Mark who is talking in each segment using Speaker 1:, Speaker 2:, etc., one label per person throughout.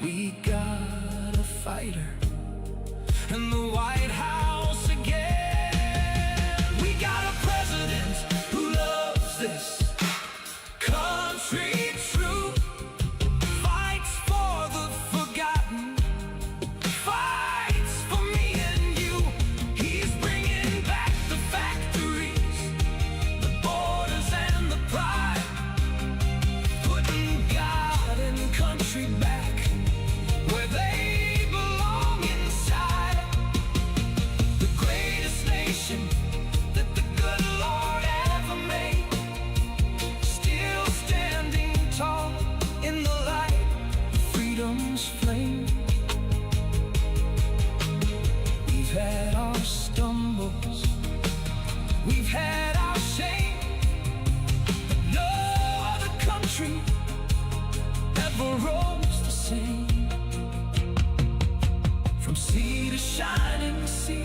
Speaker 1: We got a fighter in the White House again. We got a president who loves this country true, fights for the forgotten, fights for me and you. He's bringing back the factories, the borders and the pride, putting God and country back where they belong inside. The greatest nation that the good Lord ever made, still standing tall in the light of freedom's flame. We've had our stumbles, we've had our shame, but no other country ever rose the same. From sea to shining sea,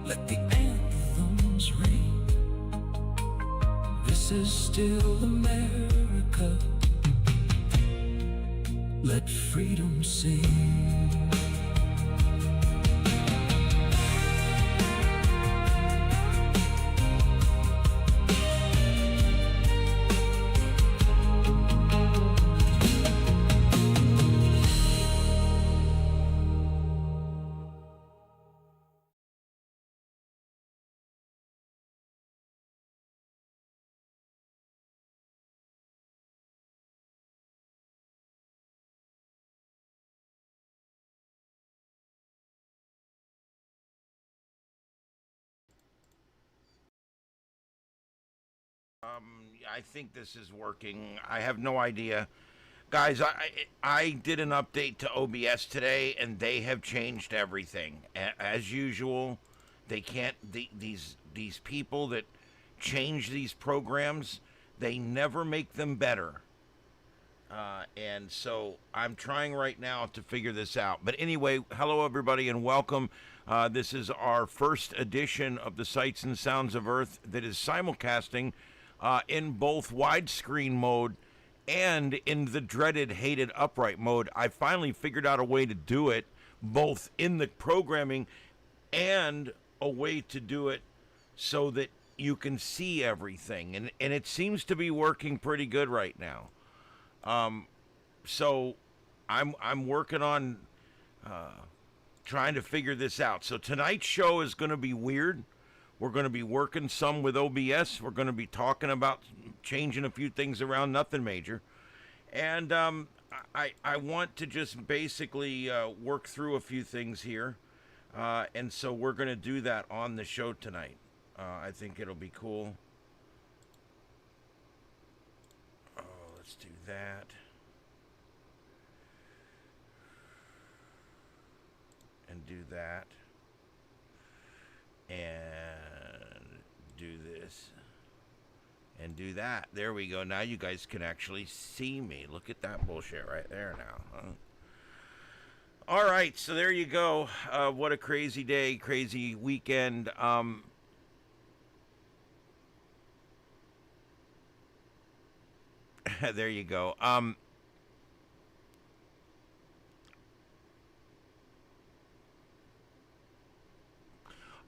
Speaker 1: let the anthems ring. This is still America, let freedom sing.
Speaker 2: I think this is working. I have no idea. Guys, I did an update to OBS today, and they have changed everything. As usual, they can't, these people that change these programs, they never make them better. And so I'm trying right now to figure this out. But anyway, hello everybody and welcome. This is our first edition of the Sights and Sounds of Earth that is simulcasting in both widescreen mode and in the dreaded, hated upright mode. I finally figured out a way to do it both in the programming and a way to do it so that you can see everything. And it seems to be working pretty good right now. So I'm working on trying to figure this out. So tonight's show is going to be weird. We're going to be working some with OBS. We're going to be talking about changing a few things around, nothing major. And I want to just basically work through a few things here. And so we're going to do that on the show tonight. I think it'll be cool. Oh, let's do that. And do that. And do this. And do that. There we go. Now you guys can actually see me. Look at that bullshit right there now. Huh? All right, so there you go. What a crazy day, crazy weekend. There you go.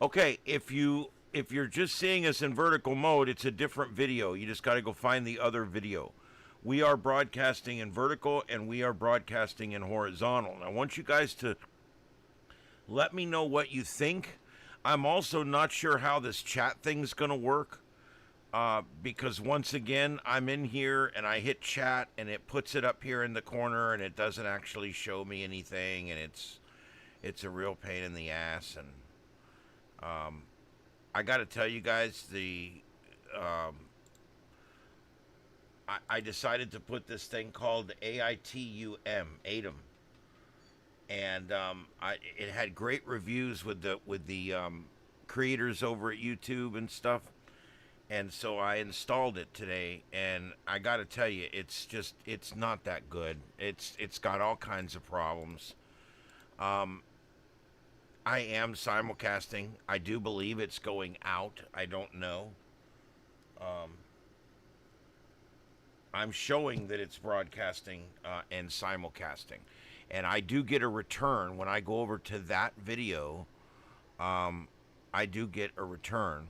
Speaker 2: Okay, if you're just seeing us in vertical mode, it's a different video. You just got to go find the other video. We are broadcasting in vertical and we are broadcasting in horizontal. And I want you guys to let me know what you think. I'm also not sure how this chat thing's going to work. Because once again, I'm in here and I hit chat and it puts it up here in the corner and it doesn't actually show me anything, and it's a real pain in the ass. And I got to tell you guys, I decided to put this thing called AITUM, ATUM, and it had great reviews with the creators over at YouTube and stuff. And so I installed it today, and I got to tell you, it's not that good. It's got all kinds of problems. I am simulcasting. I do believe it's going out. I don't know. I'm showing that it's broadcasting and simulcasting. And I do get a return when I go over to that video. I do get a return.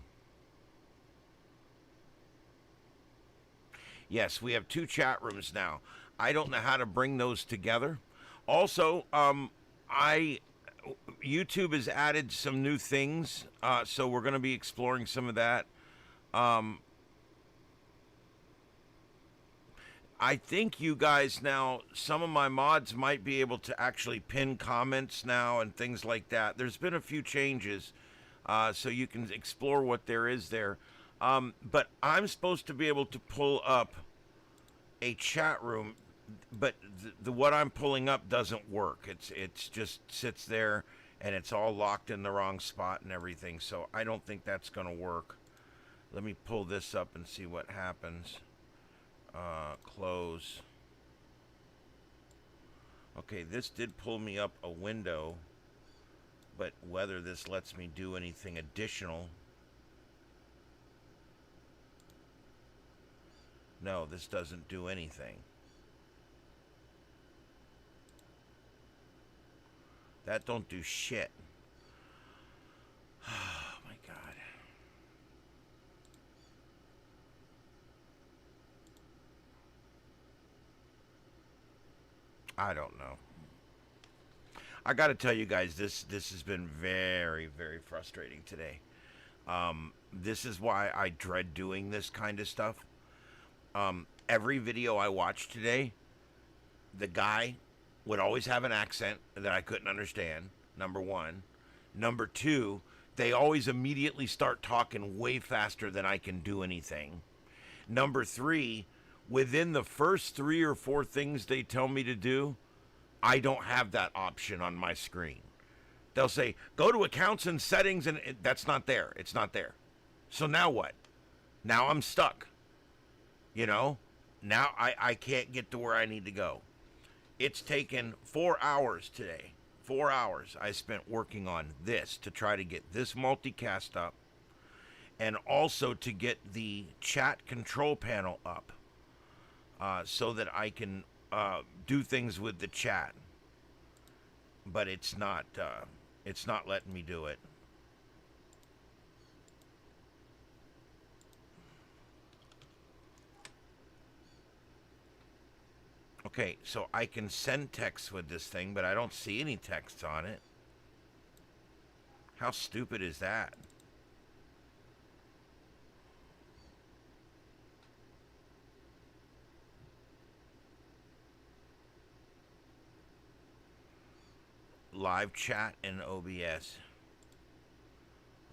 Speaker 2: Yes, we have 2 chat rooms now. I don't know how to bring those together. Also, YouTube has added some new things, so we're going to be exploring some of that. I think you guys now, some of my mods might be able to actually pin comments now and things like that. There's been a few changes, so you can explore what there is there. But I'm supposed to be able to pull up a chat room, but the what I'm pulling up doesn't work. It's just sits there and it's all locked in the wrong spot and everything. So I don't think that's going to work. Let me pull this up and see what happens. Close. Okay, this did pull me up a window, but whether this lets me do anything additional. No, this doesn't do anything. That don't do shit. Oh my God. I don't know. I got to tell you guys, this has been very, very frustrating today. This is why I dread doing this kind of stuff. Every video I watched today, the guy would always have an accent that I couldn't understand, number one. Number two, they always immediately start talking way faster than I can do anything. Number three, within the first 3 or 4 things they tell me to do, I don't have that option on my screen. They'll say, go to accounts and settings, and that's not there. It's not there. So now what? Now I'm stuck. You know? Now I can't get to where I need to go. It's taken 4 hours today. 4 hours I spent working on this to try to get this multicast up and also to get the chat control panel up so that I can do things with the chat. But it's not letting me do it. Okay, so I can send text with this thing, but I don't see any text on it. How stupid is that? Live chat in OBS.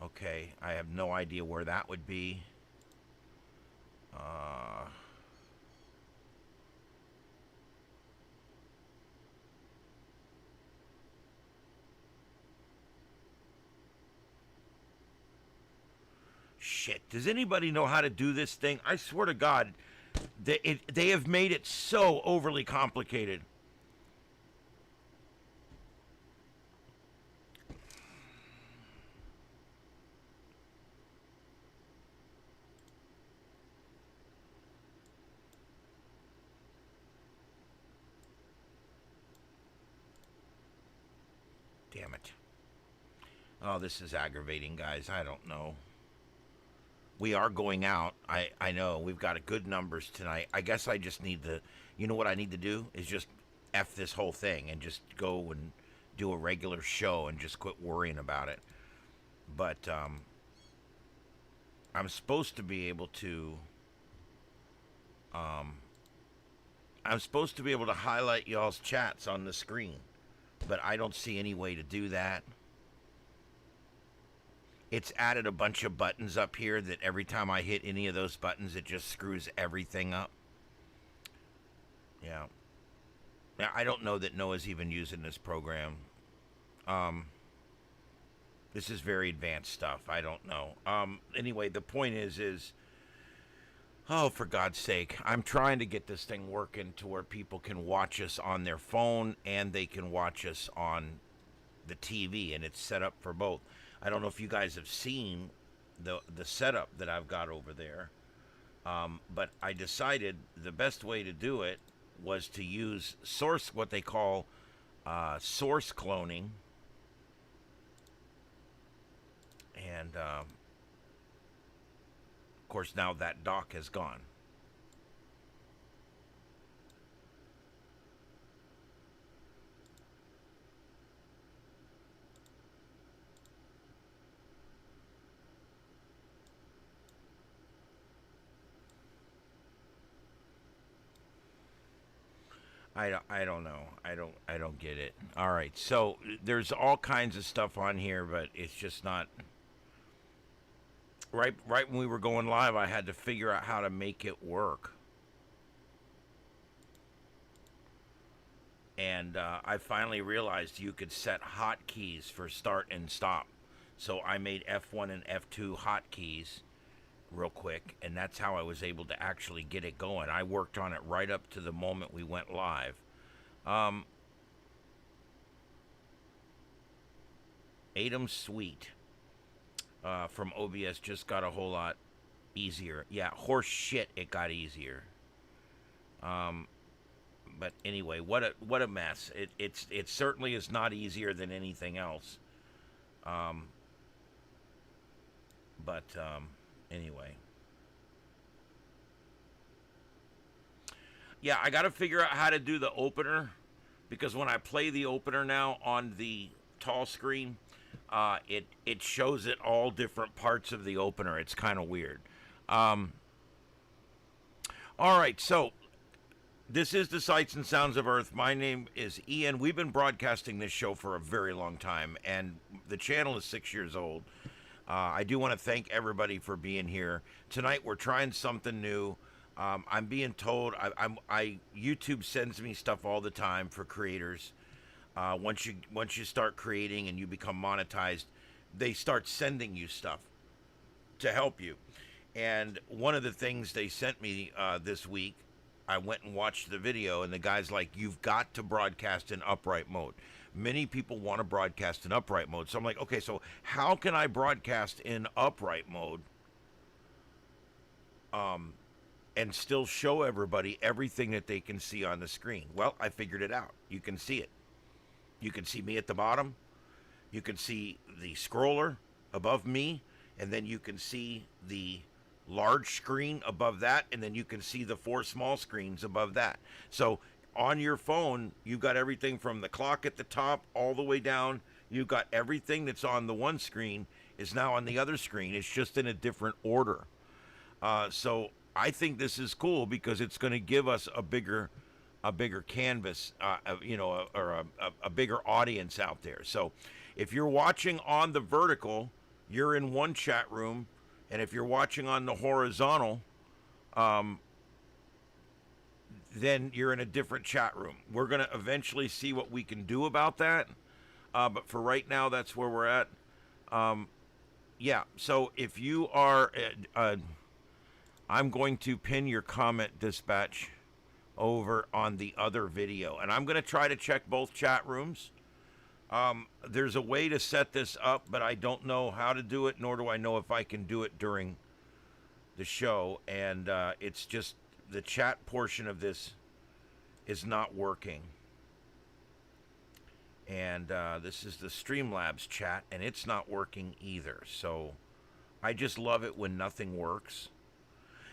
Speaker 2: Okay, I have no idea where that would be. Shit, does anybody know how to do this thing? I swear to God, they have made it so overly complicated. Damn it. Oh, this is aggravating, guys. I don't know. We are going out. I know. We've got good numbers tonight. I guess I just need to... You know what I need to do? Is just F this whole thing and just go and do a regular show and just quit worrying about it. But I'm supposed to be able to... I'm supposed to be able to highlight y'all's chats on the screen. But I don't see any way to do that. It's added a bunch of buttons up here that every time I hit any of those buttons, it just screws everything up. Yeah. Now, I don't know that Noah's even using this program. This is very advanced stuff. I don't know. Anyway, the point is, oh, for God's sake, I'm trying to get this thing working to where people can watch us on their phone and they can watch us on the TV, and it's set up for both. I don't know if you guys have seen the setup that I've got over there. But I decided the best way to do it was to use what they call source cloning. And of course, now that doc has gone. I don't know. I don't get it. All right. So there's all kinds of stuff on here, but it's just not right when we were going live. I had to figure out how to make it work. And I finally realized you could set hotkeys for start and stop. So I made F1 and F2 hotkeys real quick, and that's how I was able to actually get it going. I worked on it right up to the moment we went live. Adam Sweet from OBS just got a whole lot easier. Yeah, horse shit, it got easier. But anyway, what a mess. It certainly is not easier than anything else. But anyway. Yeah, I got to figure out how to do the opener, because when I play the opener now on the tall screen, it shows it all different parts of the opener. It's kind of weird. All right, so this is the Sights and Sounds of Earth. My name is Ian. We've been broadcasting this show for a very long time, and the channel is 6 years old. I do want to thank everybody for being here. Tonight we're trying something new. I'm being told YouTube sends me stuff all the time for creators. Once you start creating and you become monetized, they start sending you stuff to help you. And one of the things they sent me this week, I went and watched the video, and the guy's like, "You've got to broadcast in upright mode." Many people want to broadcast in upright mode. So I'm like, okay, so how can I broadcast in upright mode and still show everybody everything that they can see on the screen? Well, I figured it out. You can see it. You can see me at the bottom. You can see the scroller above me, and then you can see the large screen above that, and then you can see the 4 small screens above that. So on your phone, you've got everything from the clock at the top all the way down. You've got everything that's on the one screen is now on the other screen. It's just in a different order. So I think this is cool because it's going to give us a bigger canvas, or a bigger audience out there. So if you're watching on the vertical, you're in one chat room, and if you're watching on the horizontal, then you're in a different chat room. We're going to eventually see what we can do about that. But for right now, that's where we're at. Yeah, so if you are, I'm going to pin your comment, Dispatch, over on the other video. And I'm going to try to check both chat rooms. There's a way to set this up, but I don't know how to do it, nor do I know if I can do it during the show. And it's just the chat portion of this is not working. And this is the Streamlabs chat, and it's not working either. So I just love it when nothing works.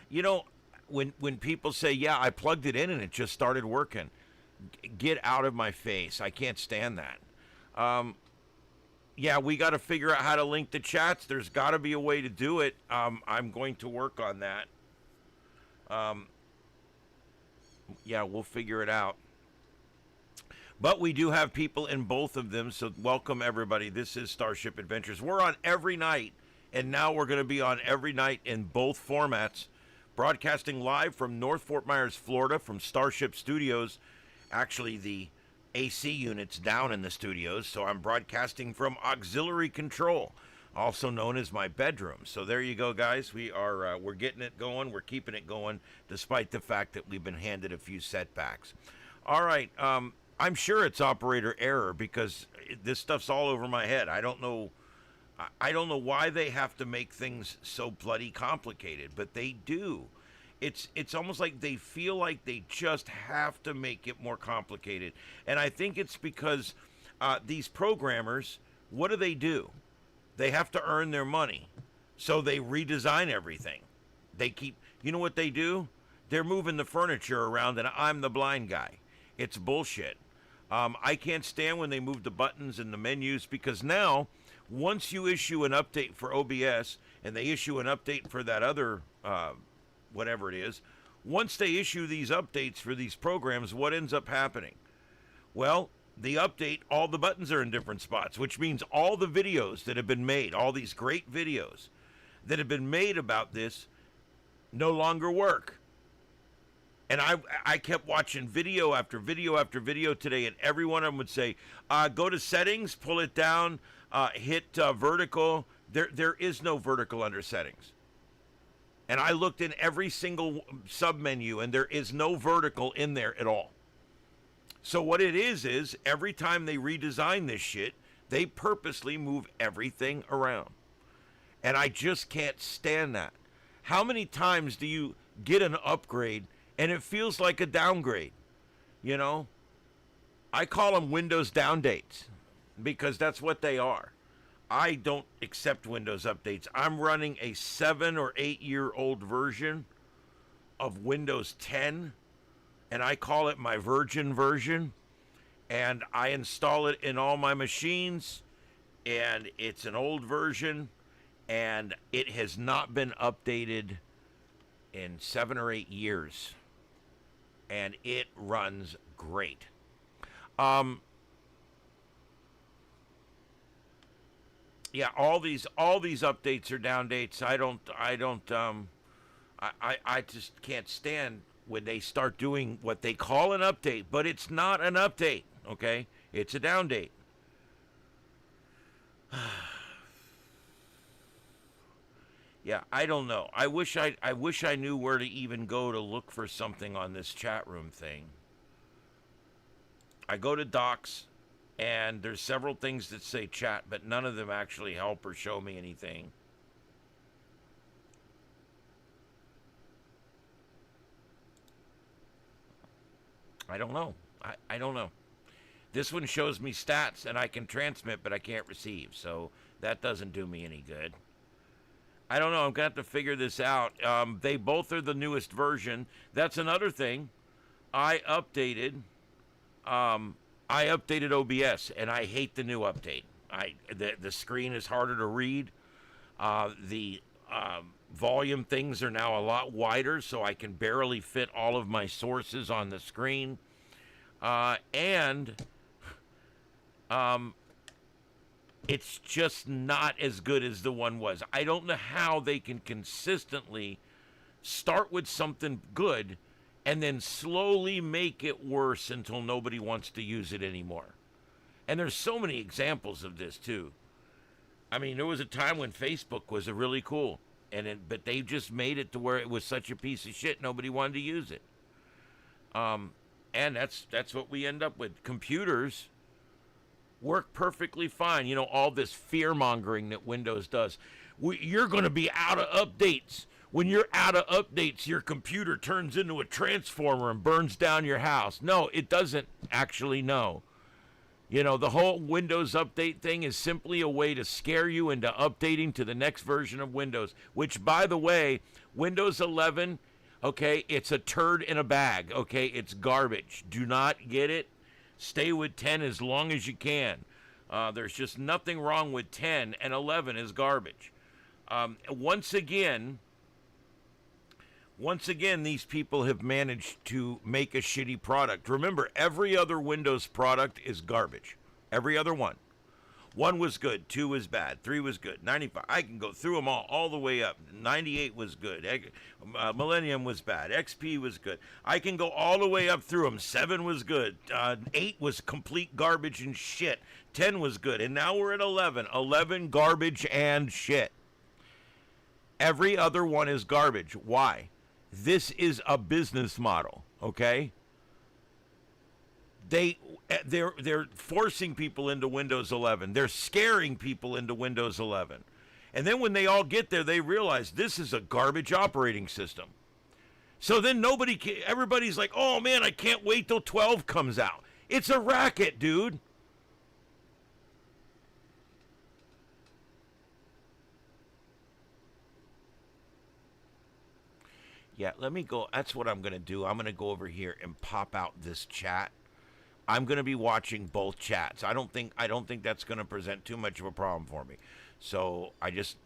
Speaker 2: You know, when people say, yeah, I plugged it in and it just started working, get out of my face. I can't stand that. Yeah, we got to figure out how to link the chats. There's got to be a way to do it. I'm going to work on that. Yeah, we'll figure it out. But we do have people in both of them, so welcome everybody. This is Starship Adventures. We're on every night, and now we're going to be on every night in both formats, broadcasting live from North Fort Myers, Florida, from Starship Studios. Actually, the AC unit's down in the studios, so I'm broadcasting from auxiliary control, also known as my bedroom. So there you go, guys. We're getting it going. We're keeping it going, despite the fact that we've been handed a few setbacks. All right. I'm sure it's operator error because this stuff's all over my head. I don't know why they have to make things so bloody complicated, but they do. It's almost like they feel like they just have to make it more complicated. And I think it's because these programmers, what do? They have to earn their money. So they redesign everything. They keep, you know what they do? They're moving the furniture around and I'm the blind guy. It's bullshit. I can't stand when they move the buttons and the menus, because now, once you issue an update for OBS and they issue an update for that other whatever it is, once they issue these updates for these programs, what ends up happening? Well, the update, all the buttons are in different spots, which means all the videos that have been made, all these great videos that have been made about this, no longer work. And I kept watching video after video after video today, and every one of them would say, go to settings, pull it down, hit vertical. There is no vertical under settings. And I looked in every single submenu, and there is no vertical in there at all. So what it is every time they redesign this shit, they purposely move everything around. And I just can't stand that. How many times do you get an upgrade and it feels like a downgrade? You know? I call them Windows down dates because that's what they are. I don't accept Windows updates. I'm running a 7 or 8 year old version of Windows 10, and I call it my virgin version, and I install it in all my machines, and it's an old version, and it has not been updated in 7 or 8 years, and it runs great. Yeah, all these updates are down dates. I just can't stand when they start doing what they call an update, but it's not an update, okay? It's a down date. Yeah, I don't know. I wish I knew where to even go to look for something on this chat room thing. I go to docs, and there's several things that say chat, but none of them actually help or show me anything. I don't know. I don't know. This one shows me stats, and I can transmit, but I can't receive, so that doesn't do me any good. I don't know. I'm going to have to figure this out. They both are the newest version. That's another thing. I updated OBS, and I hate the new update. The screen is harder to read. The volume things are now a lot wider, so I can barely fit all of my sources on the screen. It's just not as good as the one was. I don't know how they can consistently start with something good and then slowly make it worse until nobody wants to use it anymore. And there's so many examples of this too. I mean, there was a time when Facebook was really cool, but they just made it to where it was such a piece of shit nobody wanted to use it. And that's what we end up with. Computers work perfectly fine. You know, all this fear-mongering that Windows does. You're going to be out of updates. When you're out of updates, your computer turns into a transformer and burns down your house. No, it doesn't actually know. You know, the whole Windows update thing is simply a way to scare you into updating to the next version of Windows, which, by the way, Windows 11, okay, it's a turd in a bag, okay? It's garbage. Do not get it. Stay with 10 as long as you can. There's just nothing wrong with 10, and 11 is garbage. Once again, these people have managed to make a shitty product. Remember, every other Windows product is garbage. Every other one. 1 was good, 2 was bad, 3 was good, 95. I can go through them all the way up. 98 was good. Millennium was bad. XP was good. I can go all the way up through them. 7 was good. 8 was complete garbage and shit. 10 was good. And now we're at 11. 11 garbage and shit. Every other one is garbage. Why? This is a business model, okay? They're forcing people into Windows 11. They're scaring people into Windows 11. And then when they all get there, they realize this is a garbage operating system. So then everybody's like, oh man, I can't wait till 12 comes out. It's a racket, dude. Yeah, let me go. That's what I'm going to do. I'm going to go over here and pop out this chat. I'm going to be watching both chats. I don't think that's going to present too much of a problem for me. So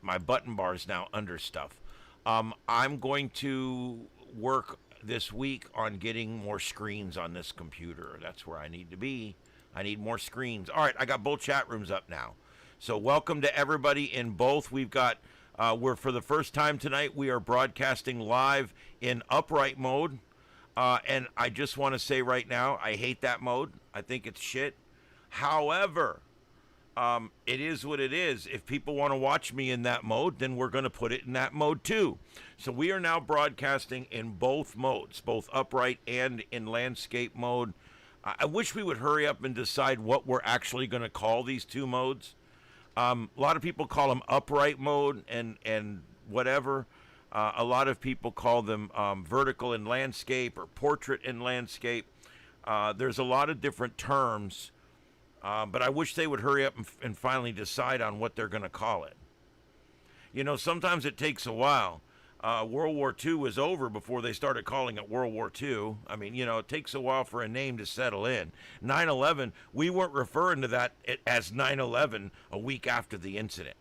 Speaker 2: my button bar is now under stuff. I'm going to work this week on getting more screens on this computer. That's where I need to be. I need more screens. All right, I got both chat rooms up now. So welcome to everybody in both. We've got, for the first time tonight, we are broadcasting live in upright mode. And I just want to say right now, I hate that mode. I think it's shit. However, it is what it is. If people want to watch me in that mode, then we're going to put it in that mode too. So we are now broadcasting in both modes, both upright and in landscape mode. I wish we would hurry up and decide what we're actually going to call these two modes. A lot of people call them upright mode and whatever. A lot of people call them vertical in landscape or portrait in landscape. There's a lot of different terms, but I wish they would hurry up and finally decide on what they're going to call it. You know, sometimes it takes a while. World War II was over before they started calling it World War II. I mean, you know, it takes a while for a name to settle in. 9/11, we weren't referring to that as 9/11 a week after the incident.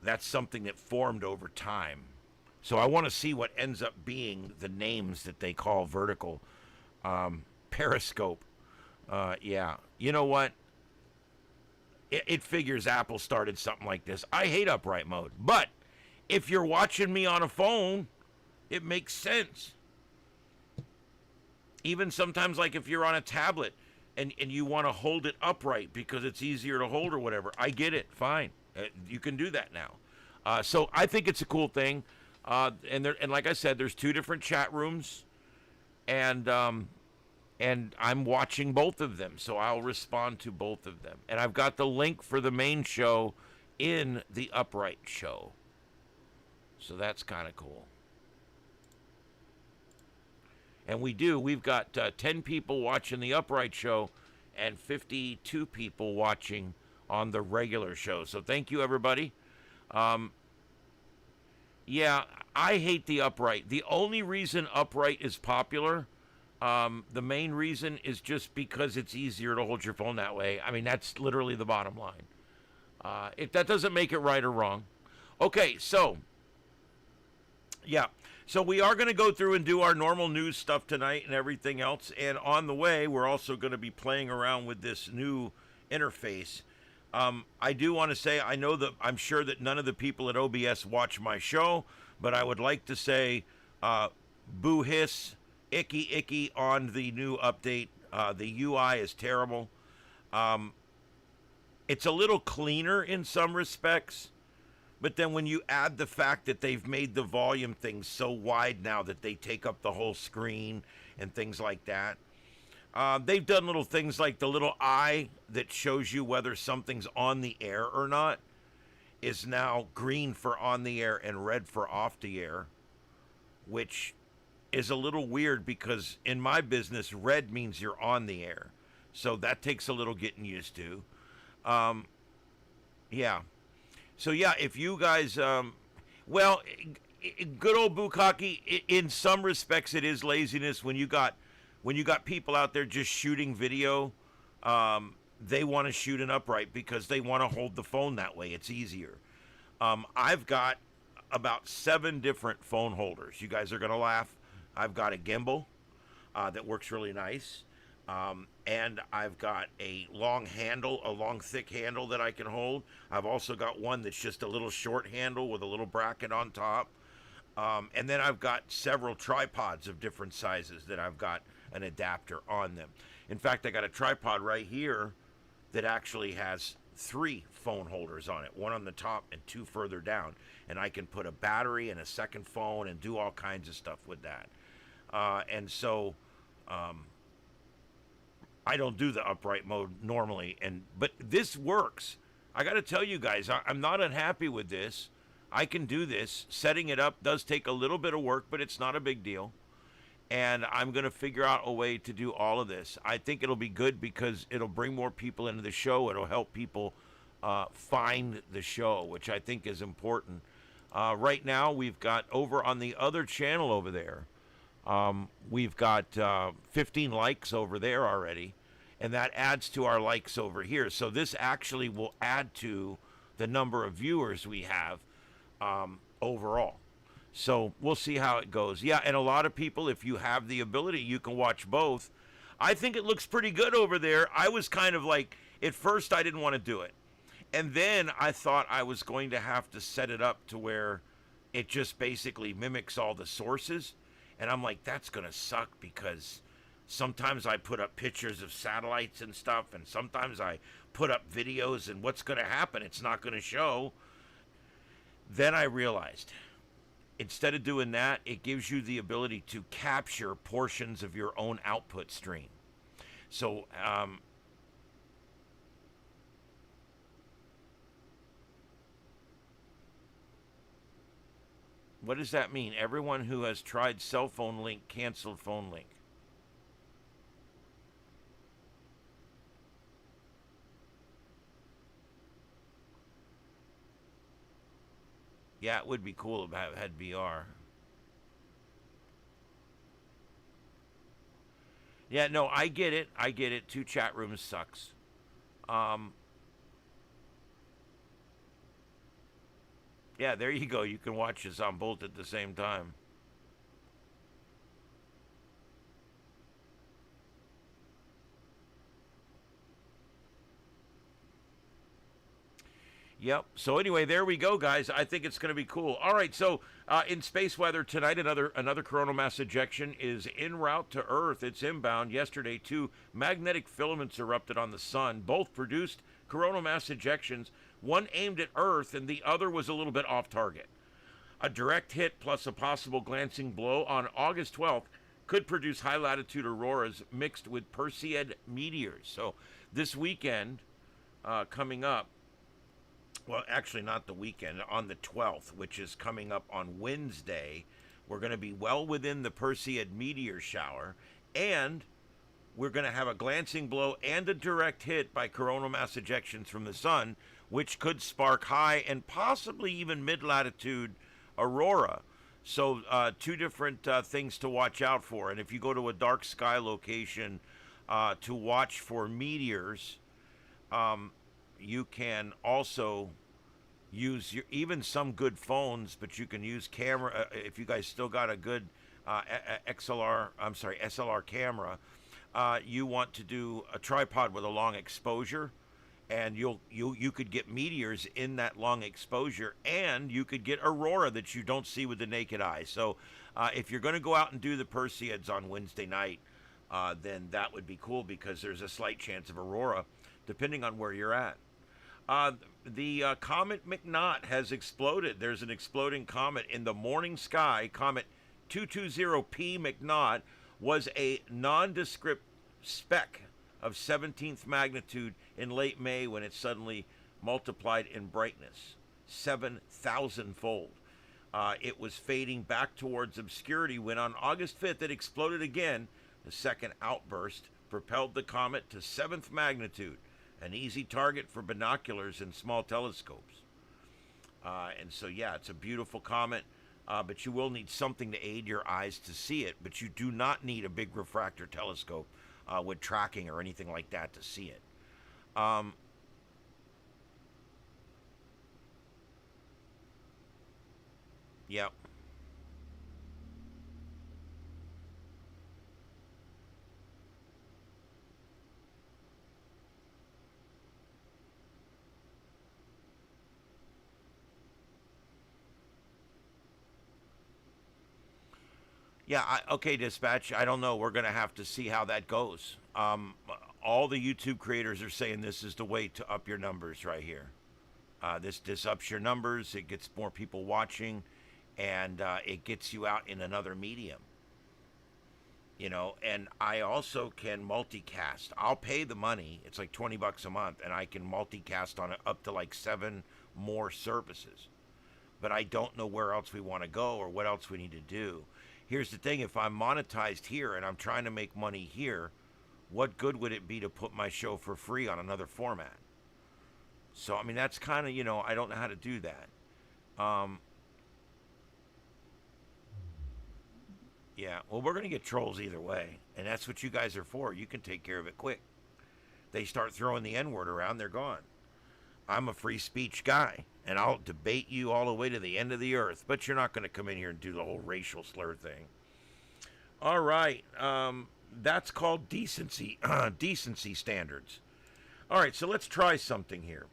Speaker 2: That's something that formed over time. So I want to see what ends up being the names that they call vertical. Periscope. Yeah. You know what? It figures Apple started something like this. I hate upright mode. But if you're watching me on a phone, it makes sense. Even sometimes, like if you're on a tablet and you want to hold it upright because it's easier to hold or whatever. I get it. Fine. You can do that now. So I think it's a cool thing. And like I said, there's two different chat rooms, and I'm watching both of them, so I'll respond to both of them. And I've got the link for the main show in the upright show, so that's kind of cool. And we've got 10 people watching the upright show and 52 people watching on the regular show. So thank you, everybody. Yeah, I hate the upright. The only reason upright is popular, the main reason is just because it's easier to hold your phone that way. I mean, that's literally the bottom line. If that doesn't make it right or wrong. Okay, so, yeah. So we are going to go through and do our normal news stuff tonight and everything else. And on the way, we're also going to be playing around with this new interface. I do want to say, I'm sure that none of the people at OBS watch my show, but I would like to say, boo hiss, icky on the new update. The UI is terrible. It's a little cleaner in some respects, but then when you add the fact that they've made the volume things so wide now that they take up the whole screen and things like that. They've done little things like the little eye that shows you whether something's on the air or not is now green for on the air and red for off the air, which is a little weird because in my business, red means you're on the air. So that takes a little getting used to. Yeah. So, yeah, if you guys, good old Bukkake, in some respects it is laziness when you got people out there just shooting video. They want to shoot an upright because they want to hold the phone that way. It's easier. I've got about 7 different phone holders. You guys are going to laugh. I've got a gimbal that works really nice. And I've got a long thick handle that I can hold. I've also got one that's just a little short handle with a little bracket on top. And then I've got several tripods of different sizes that I've got an adapter on them. In fact, I got a tripod right here that actually has 3 phone holders on it, one on the top and 2 further down. And I can put a battery and a second phone and do all kinds of stuff with that. And so I don't do the upright mode normally, but this works. I got to tell you guys, I'm not unhappy with this. I can do this. Setting it up does take a little bit of work, but it's not a big deal. And I'm going to figure out a way to do all of this. I think it'll be good because it'll bring more people into the show. It'll help people find the show, which I think is important. Right now, we've got over on the other channel over there, we've got 15 likes over there already, and that adds to our likes over here. So this actually will add to the number of viewers we have overall. So we'll see how it goes. Yeah, and a lot of people, if you have the ability, you can watch both. I think it looks pretty good over there. I was kind of like, at first I didn't want to do it. And then I thought I was going to have to set it up to where it just basically mimics all the sources. And I'm like, that's going to suck because sometimes I put up pictures of satellites and stuff, and sometimes I put up videos, and what's going to happen? It's not going to show. Then I realized, instead of doing that, it gives you the ability to capture portions of your own output stream. So, what does that mean? Everyone who has tried cell phone link, canceled phone link. Yeah, it would be cool if it had VR. Yeah, no, I get it. I get it. 2 chat rooms sucks. Yeah, there you go. You can watch us on both at the same time. Yep. So anyway, there we go, guys. I think it's going to be cool. All right. So in space weather tonight, another coronal mass ejection is en route to Earth. It's inbound. Yesterday, 2 magnetic filaments erupted on the sun. Both produced coronal mass ejections. One aimed at Earth, and the other was a little bit off target. A direct hit plus a possible glancing blow on August 12th could produce high latitude auroras mixed with Perseid meteors. So this weekend coming up. Well, actually, not the weekend, on the 12th, which is coming up on Wednesday, we're going to be well within the Perseid meteor shower, and we're going to have a glancing blow and a direct hit by coronal mass ejections from the sun, which could spark high and possibly even mid-latitude aurora. So 2 different things to watch out for. And if you go to a dark sky location to watch for meteors, you can also use even some good phones, but you can use camera if you guys still got a good SLR camera. You want to do a tripod with a long exposure, and you could get meteors in that long exposure, and you could get aurora that you don't see with the naked eye. So if you're going to go out and do the Perseids on Wednesday night, then that would be cool because there's a slight chance of aurora depending on where you're at. The comet McNaught has exploded. There's an exploding comet in the morning sky. Comet 220P McNaught was a nondescript speck of 17th magnitude in late May when it suddenly multiplied in brightness 7,000-fold. It was fading back towards obscurity when on August 5th it exploded again. The second outburst propelled the comet to 7th magnitude, an easy target for binoculars and small telescopes. And so, yeah, it's a beautiful comet, but you will need something to aid your eyes to see it. But you do not need a big refractor telescope with tracking or anything like that to see it. Yep. Yeah, okay, Dispatch. I don't know. We're going to have to see how that goes. All the YouTube creators are saying this is the way to up your numbers right here. This ups your numbers. It gets more people watching, and it gets you out in another medium. You know, and I also can multicast. I'll pay the money. It's like $20 a month, and I can multicast on it up to like 7 more services. but I don't know where else we want to go or what else we need to do. Here's the thing, if I'm monetized here and I'm trying to make money here, what good would it be to put my show for free on another format? So, I mean, that's kind of, I don't know how to do that. Yeah, well, we're going to get trolls either way, and that's what you guys are for. You can take care of it quick. They start throwing the N-word around, they're gone. I'm a free speech guy, and I'll debate you all the way to the end of the earth, but you're not going to come in here and do the whole racial slur thing. All right, that's called decency, decency standards. All right, so let's try something here.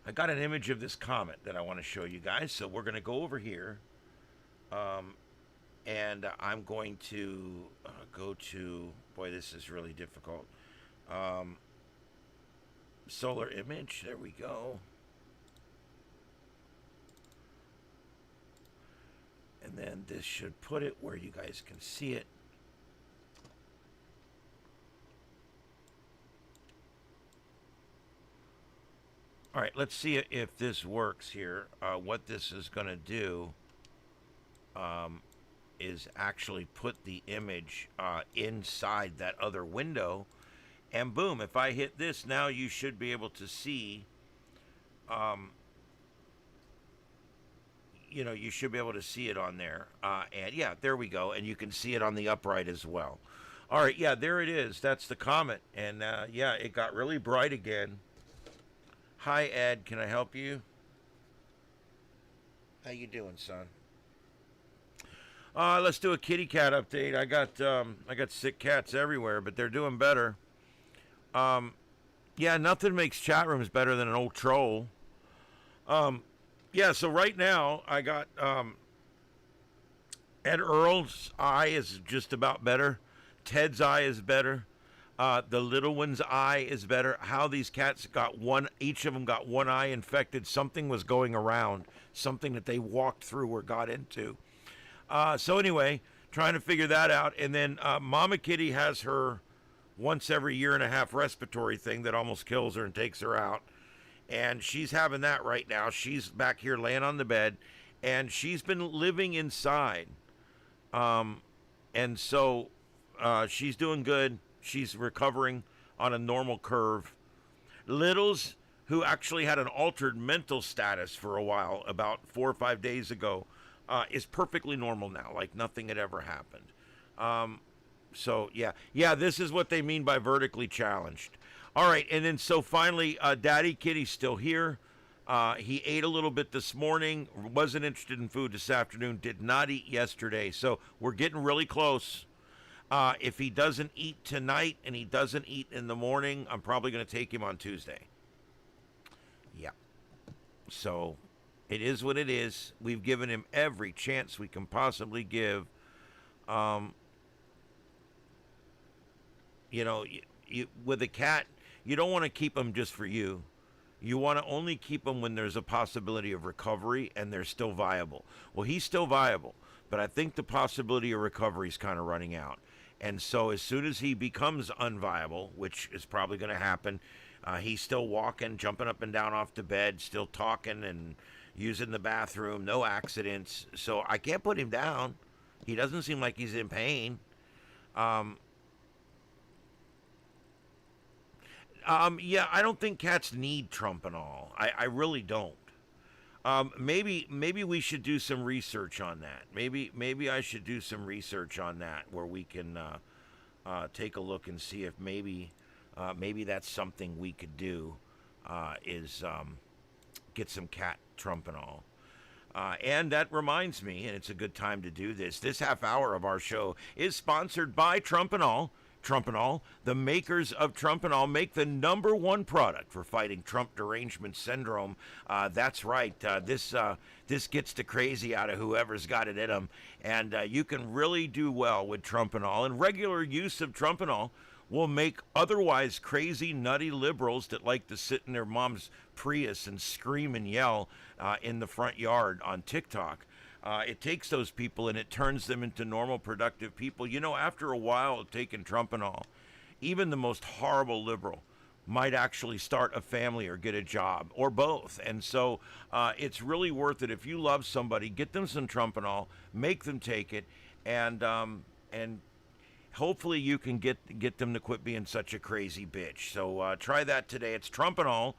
Speaker 2: I got an image of this comet that I want to show you guys, so we're going to go over here, and I'm going to go to, boy, this is really difficult. Solar image, there we go. And then this should put it where you guys can see it. All right, let's see if this works here. What this is going to do is actually put the image inside that other window. And boom, if I hit this, now you should be able to see, you should be able to see it on there. And yeah, there we go. And you can see it on the upright as well. All right, yeah, there it is. That's the comet. And yeah, it got really bright again. Hi, Ed. Can I help you? How you doing, son? Let's do a kitty cat update. I got sick cats everywhere, but they're doing better. Yeah, nothing makes chat rooms better than an old troll. Yeah, so right now I got Ed Earl's eye is just about better. Ted's eye is better. The little one's eye is better. How these cats got each of them got one eye infected. Something was going around, something that they walked through or got into. So anyway, trying to figure that out. And then Mama Kitty has her once every year and a half respiratory thing that almost kills her and takes her out. And she's having that right now. She's back here laying on the bed, and she's been living inside. And so she's doing good. She's recovering on a normal curve. Littles, who actually had an altered mental status for a while, about 4 or 5 days ago, is perfectly normal now, like nothing had ever happened. So, yeah, this is what they mean by vertically challenged. All right, and then so finally, Daddy Kitty's still here. He ate a little bit this morning, wasn't interested in food this afternoon, did not eat yesterday. So we're getting really close. If he doesn't eat tonight and he doesn't eat in the morning, I'm probably going to take him on Tuesday. Yeah. So it is what it is. We've given him every chance we can possibly give. With a cat, you don't want to keep them just for you. You want to only keep them when there's a possibility of recovery and they're still viable. Well, he's still viable, but I think the possibility of recovery is kind of running out. And so as soon as he becomes unviable, which is probably going to happen, he's still walking, jumping up and down off the bed, still talking and using the bathroom, no accidents. So I can't put him down. He doesn't seem like he's in pain. Yeah, I don't think cats need Trumpanol. I really don't. Maybe we should do some research on that. Maybe I should do some research on that where we can take a look and see if maybe that's something we could do is get some cat Trumpanol. And that reminds me, and it's a good time to do this. This half hour of our show is sponsored by Trumpanol. Trumpanol, the makers of Trumpanol, make the #1 product for fighting Trump derangement syndrome. That's right. This gets the crazy out of whoever's got it in them. And you can really do well with Trumpanol. And regular use of Trumpanol will make otherwise crazy, nutty liberals that like to sit in their mom's Prius and scream and yell in the front yard on TikTok. It takes those people and it turns them into normal, productive people. After a while of taking Trumpanol, even the most horrible liberal might actually start a family or get a job or both. And so it's really worth it. If you love somebody, get them some Trumpanol, make them take it, and hopefully you can get them to quit being such a crazy bitch. So try that today. It's Trumpanol.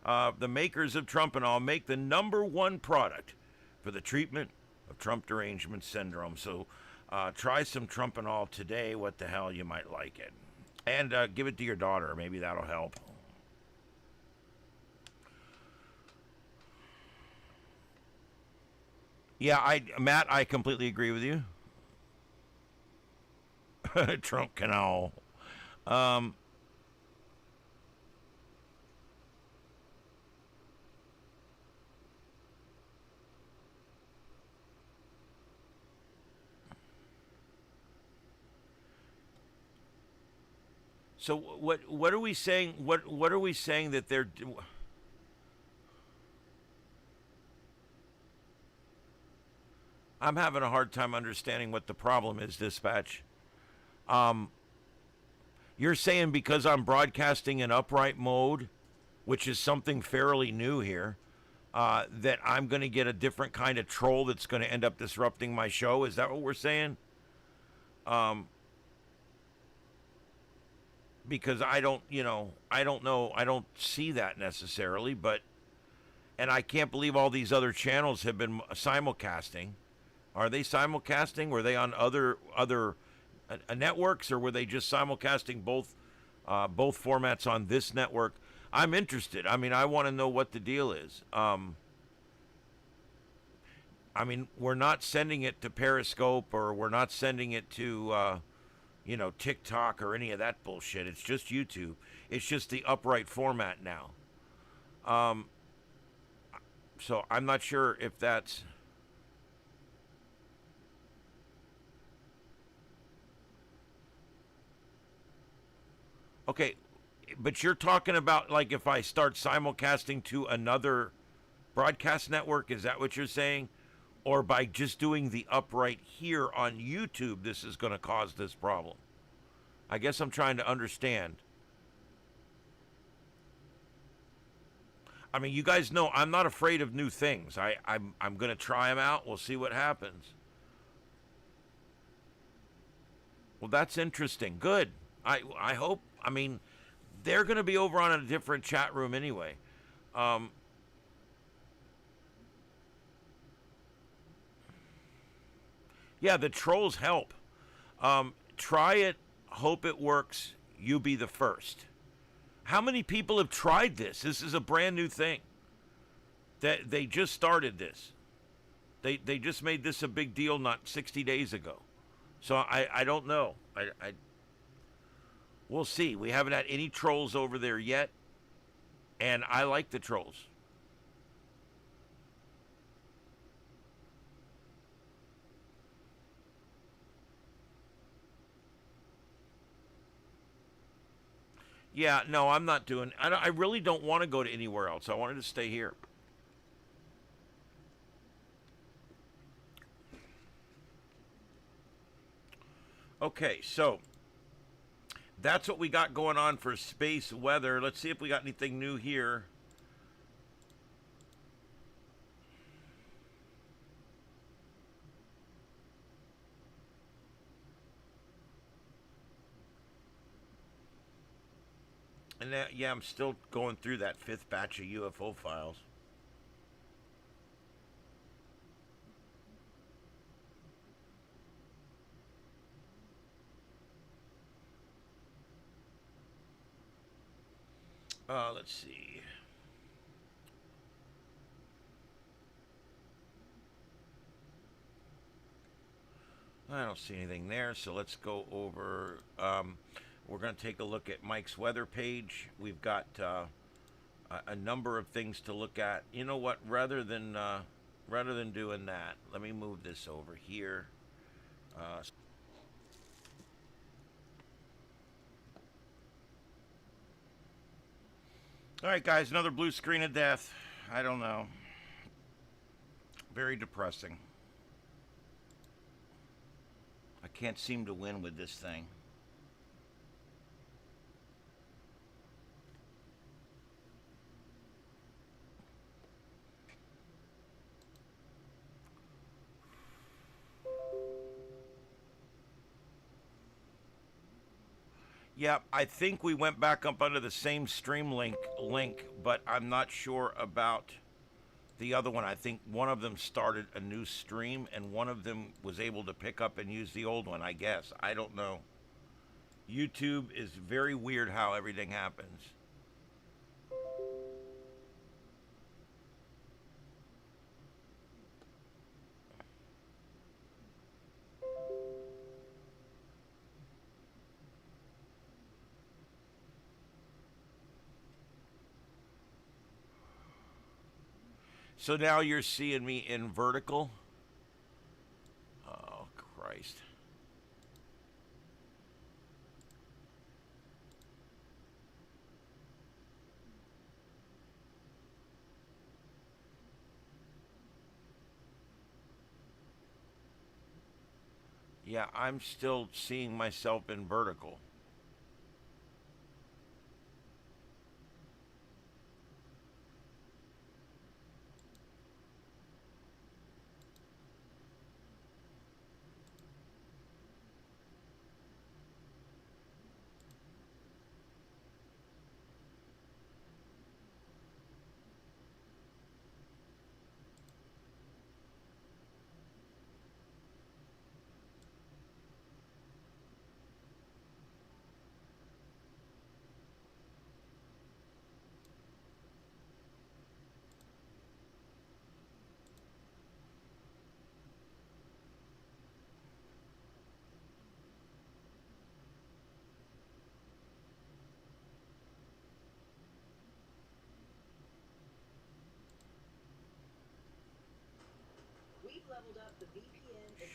Speaker 2: The makers of Trumpanol make the #1 product for the treatment of Trump derangement syndrome. So try some Trumpanol today. What the hell, you might like it. And give it to your daughter. Maybe that'll help. Yeah, Matt, I completely agree with you. Trump canal. Um, so what are we saying? What are we saying that they're? I'm having a hard time understanding what the problem is, Dispatch. Um, you're saying because I'm broadcasting in upright mode, which is something fairly new here, that I'm going to get a different kind of troll that's going to end up disrupting my show? Is that what we're saying? Um, because I don't, I don't know, I don't see that necessarily, but, and I can't believe all these other channels have been simulcasting. Are they simulcasting? Were they on other networks, or were they just simulcasting both formats on this network? I'm interested. I mean, I want to know what the deal is. I mean, we're not sending it to Periscope, or we're not sending it to, TikTok or any of that bullshit. It's just YouTube. It's just the upright format now. Um, so I'm not sure if that's. Okay, but you're talking about like if I start simulcasting to another broadcast network, is that what you're saying? Or by just doing the upright here on YouTube, this is going to cause this problem? I guess I'm trying to understand. I mean, you guys know I'm not afraid of new things. I'm going to try them out. We'll see what happens. Well, that's interesting. Good. I hope. I mean, they're going to be over on a different chat room anyway. Um, yeah, the trolls help. Try it. Hope it works. You be the first. How many people have tried this? This is a brand new thing. That they just started this. They just made this a big deal not 60 days ago. So I don't know. We'll see. We haven't had any trolls over there yet, and I like the trolls. Yeah, no, I'm not doing. I really don't want to go to anywhere else. I wanted to stay here. Okay, so that's what we got going on for space weather. Let's see if we got anything new here. And that, yeah, I'm still going through that 5th batch of UFO files. Let's see. I don't see anything there, so let's go over. We're going to take a look at Mike's weather page. We've got a number of things to look at. You know what? Rather than doing that, let me move this over here. All right, guys, another blue screen of death. I don't know. Very depressing. I can't seem to win with this thing. Yeah, I think we went back up under the same stream link, but I'm not sure about the other one. I think one of them started a new stream and one of them was able to pick up and use the old one, I guess. I don't know. YouTube is very weird how everything happens. So now you're seeing me in vertical? Oh, Christ. Yeah, I'm still seeing myself in vertical.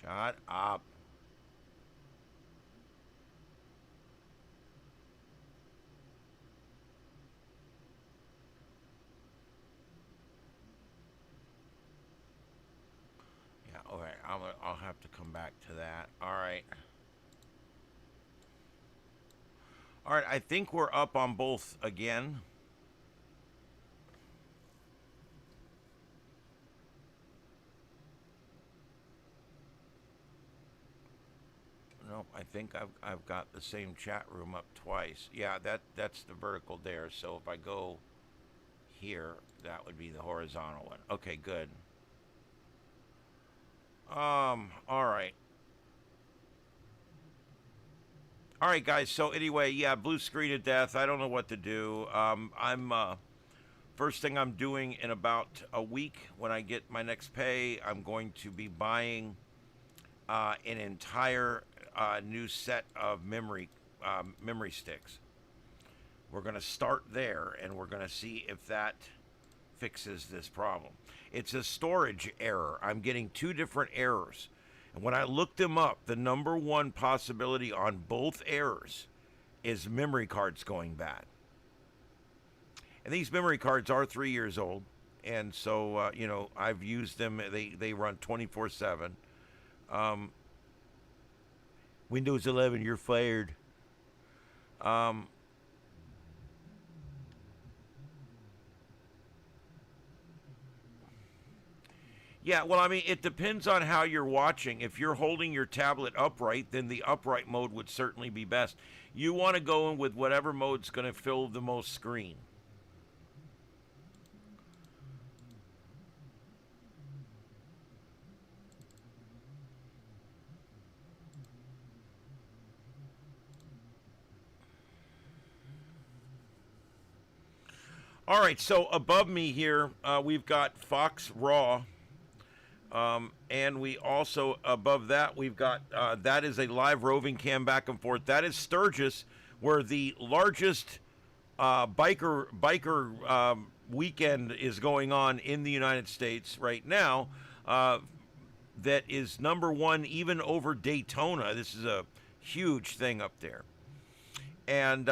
Speaker 2: Shut up. Yeah, okay, I'll have to come back to that. All right. All right, I think we're up on both again. No, I think I've got the same chat room up twice. Yeah, that's the vertical there. So if I go here, that would be the horizontal one. Okay, good. All right. All right, guys. So anyway, yeah, blue screen of death. I don't know what to do. I'm first thing I'm doing in about a week when I get my next pay, I'm going to be buying an entire new set of memory sticks. We're going to start there, and we're going to see if that fixes this problem. It's a storage error. I'm getting two different errors. And when I looked them up, the number one possibility on both errors is memory cards going bad. And these memory cards are 3 years old. And so, I've used them. They run 24/7. Windows 11, you're fired. Yeah, well, I mean, it depends on how you're watching. If you're holding your tablet upright, then the upright mode would certainly be best. You want to go in with whatever mode's going to fill the most screen. All right, so above me here, we've got Fox Raw. And we also, above that, we've got, that is a live roving cam back and forth. That is Sturgis, where the largest biker weekend is going on in the United States right now. That is number one, even over Daytona. This is a huge thing up there. And,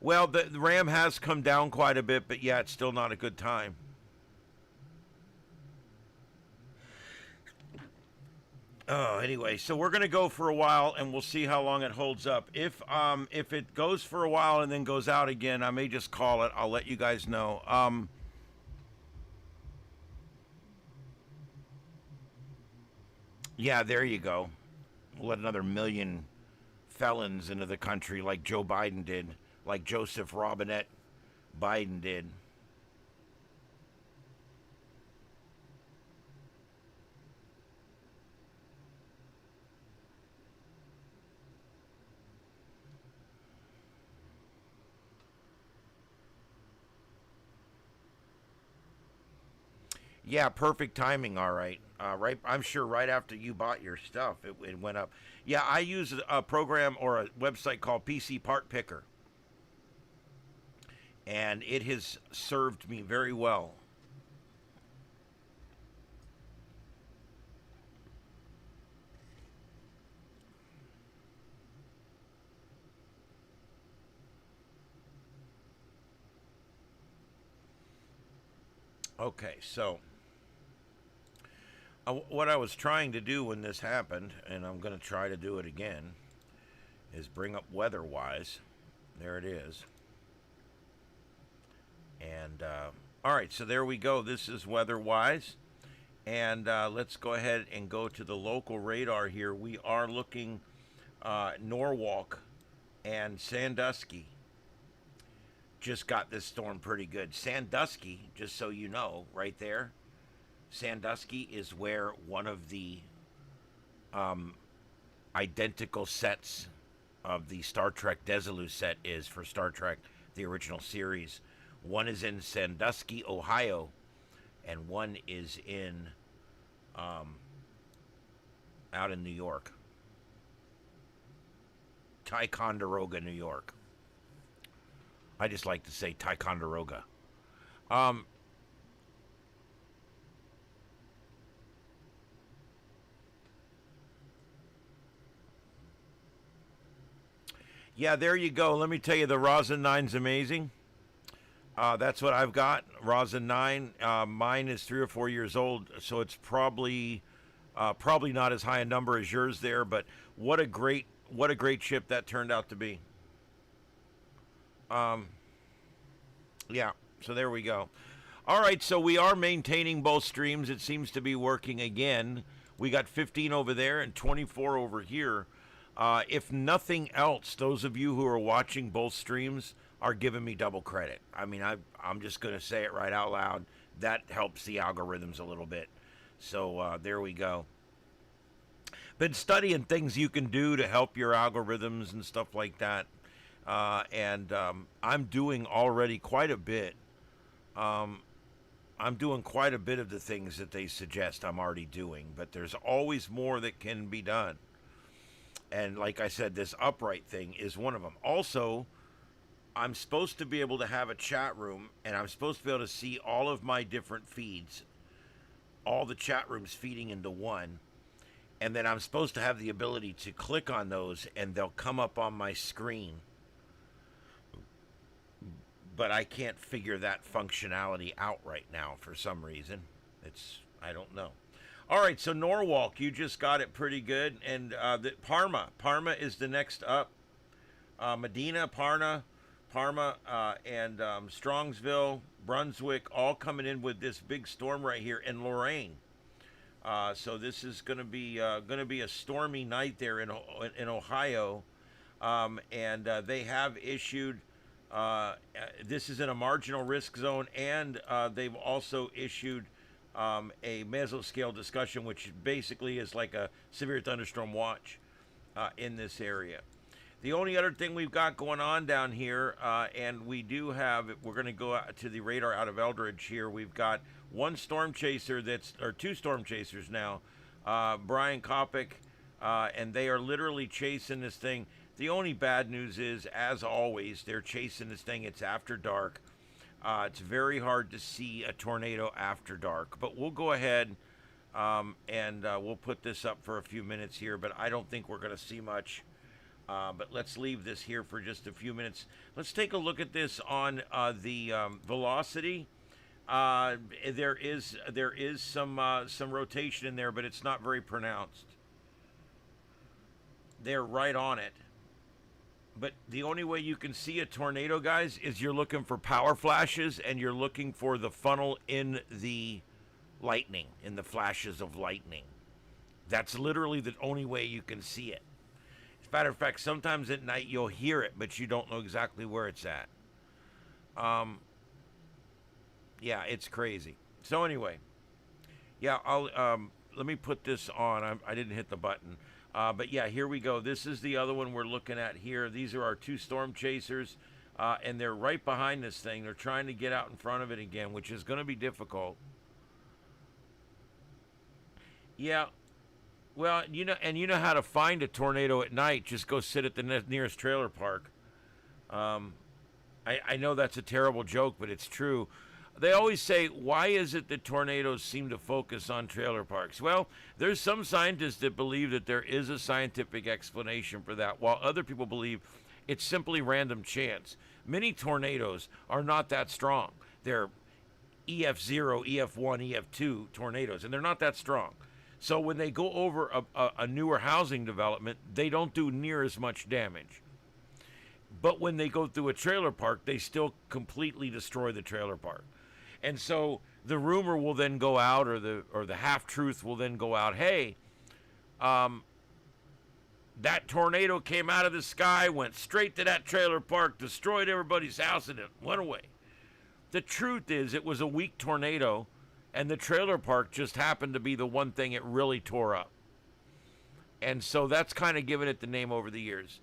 Speaker 2: well, the RAM has come down quite a bit, but yeah, it's still not a good time. Oh, anyway, so we're gonna go for a while, and we'll see how long it holds up. If it goes for a while and then goes out again, I may just call it. I'll let you guys know. Yeah, there you go. let another million felons into the country like Joe Biden did, like Joseph Robinette Biden did. Yeah, perfect timing. All right, right. I'm sure right after you bought your stuff, it went up. Yeah, I use a program or a website called PC Part Picker, and it has served me very well. Okay, so what I was trying to do when this happened, and I'm going to try to do it again, is bring up weather-wise. There it is. And all right, so there we go. This is weather-wise. And let's go ahead and go to the local radar here. We are looking Norwalk and Sandusky. Just got this storm pretty good. Sandusky, just so you know, right there, Sandusky is where one of the identical sets of the Star Trek Desilu set is for Star Trek, the original series. One is in Sandusky, Ohio, and one is in out in New York. Ticonderoga, New York. I just like to say Ticonderoga. Yeah, there you go. Let me tell you, the Rosin 9's amazing. That's what I've got. Rosin 9. Mine is 3 or 4 years old, so it's probably not as high a number as yours there. But what a great ship that turned out to be. Yeah. So there we go. All right. So we are maintaining both streams. It seems to be working again. We got 15 over there and 24 over here. If nothing else, those of you who are watching both streams are giving me double credit. I mean, I'm just going to say it right out loud. That helps the algorithms a little bit. So there we go. Been studying things you can do to help your algorithms and stuff like that. And I'm doing already quite a bit. I'm doing quite a bit of the things that they suggest I'm already doing. But there's always more that can be done. And like I said, this upright thing is one of them. Also, I'm supposed to be able to have a chat room, and I'm supposed to be able to see all of my different feeds, all the chat rooms feeding into one. And then I'm supposed to have the ability to click on those, and they'll come up on my screen. But I can't figure that functionality out right now for some reason. I don't know. All right, so Norwalk, you just got it pretty good. And Parma is the next up. Medina, Parma, and Strongsville, Brunswick, all coming in with this big storm right here in Lorraine. So this is going to be a stormy night there in Ohio, and they have issued. This is in a marginal risk zone, and they've also issued a mesoscale discussion, which basically is like a severe thunderstorm watch in this area. The only other thing we've got going on down here, and we're going to go out to the radar out of Eldridge here. We've got one storm chaser two storm chasers now, Brian Kopic, and they are literally chasing this thing. The only bad news is, as always, they're chasing this thing. It's after dark. It's very hard to see a tornado after dark, but we'll go ahead and we'll put this up for a few minutes here, but I don't think we're going to see much. But let's leave this here for just a few minutes. Let's take a look at this on the velocity. There is some rotation in there, but it's not very pronounced. They're right on it. But the only way you can see a tornado, guys, is you're looking for power flashes, and you're looking for the funnel in the lightning, in the flashes of lightning. That's literally the only way you can see it. As a matter of fact, sometimes at night you'll hear it, but you don't know exactly where it's at. Yeah, it's crazy. So anyway, yeah, I'll let me put this on. I didn't hit the button, but yeah, here we go. This is the other one we're looking at here. These are our two storm chasers, and they're right behind this thing. They're trying to get out in front of it again, which is going to be difficult. Yeah, well, you know how to find a tornado at night. Just go sit at the nearest trailer park. I know that's a terrible joke, but it's true. They always say, why is it that tornadoes seem to focus on trailer parks? Well, there's some scientists that believe that there is a scientific explanation for that, while other people believe it's simply random chance. Many tornadoes are not that strong. They're EF0, EF1, EF2 tornadoes, and they're not that strong. So when they go over a newer housing development, they don't do near as much damage. But when they go through a trailer park, they still completely destroy the trailer park. And so the rumor will then go out, or the half truth will then go out. Hey, that tornado came out of the sky, went straight to that trailer park, destroyed everybody's house, and it went away. The truth is, it was a weak tornado, and the trailer park just happened to be the one thing it really tore up. And so that's kind of given it the name over the years.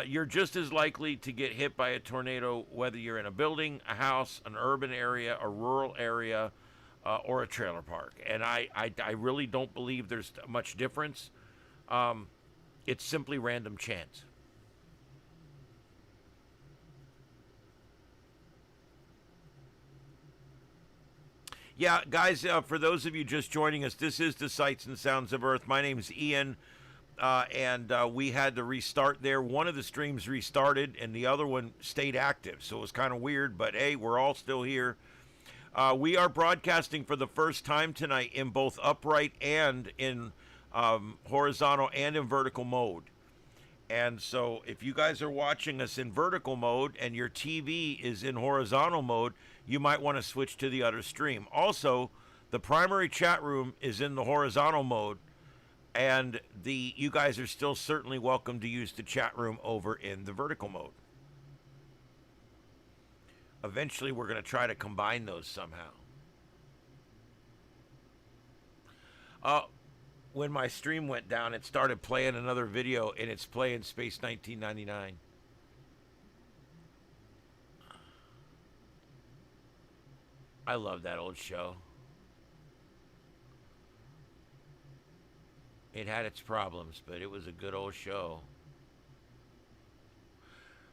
Speaker 2: You're just as likely to get hit by a tornado whether you're in a building, a house, an urban area, a rural area, or a trailer park. And I really don't believe there's much difference. It's simply random chance. Yeah, guys, for those of you just joining us, this is the Sights and Sounds of Earth. My name's Ian. And we had to restart there. One of the streams restarted, and the other one stayed active. So it was kind of weird, but hey, we're all still here. We are broadcasting for the first time tonight in both upright and in horizontal and in vertical mode. And so if you guys are watching us in vertical mode and your TV is in horizontal mode, you might want to switch to the other stream. Also, the primary chat room is in the horizontal mode. And you guys are still certainly welcome to use the chat room over in the vertical mode. Eventually, we're going to try to combine those somehow. When my stream went down, it started playing another video, and it's playing Space 1999. I love that old show. It had its problems, but it was a good old show.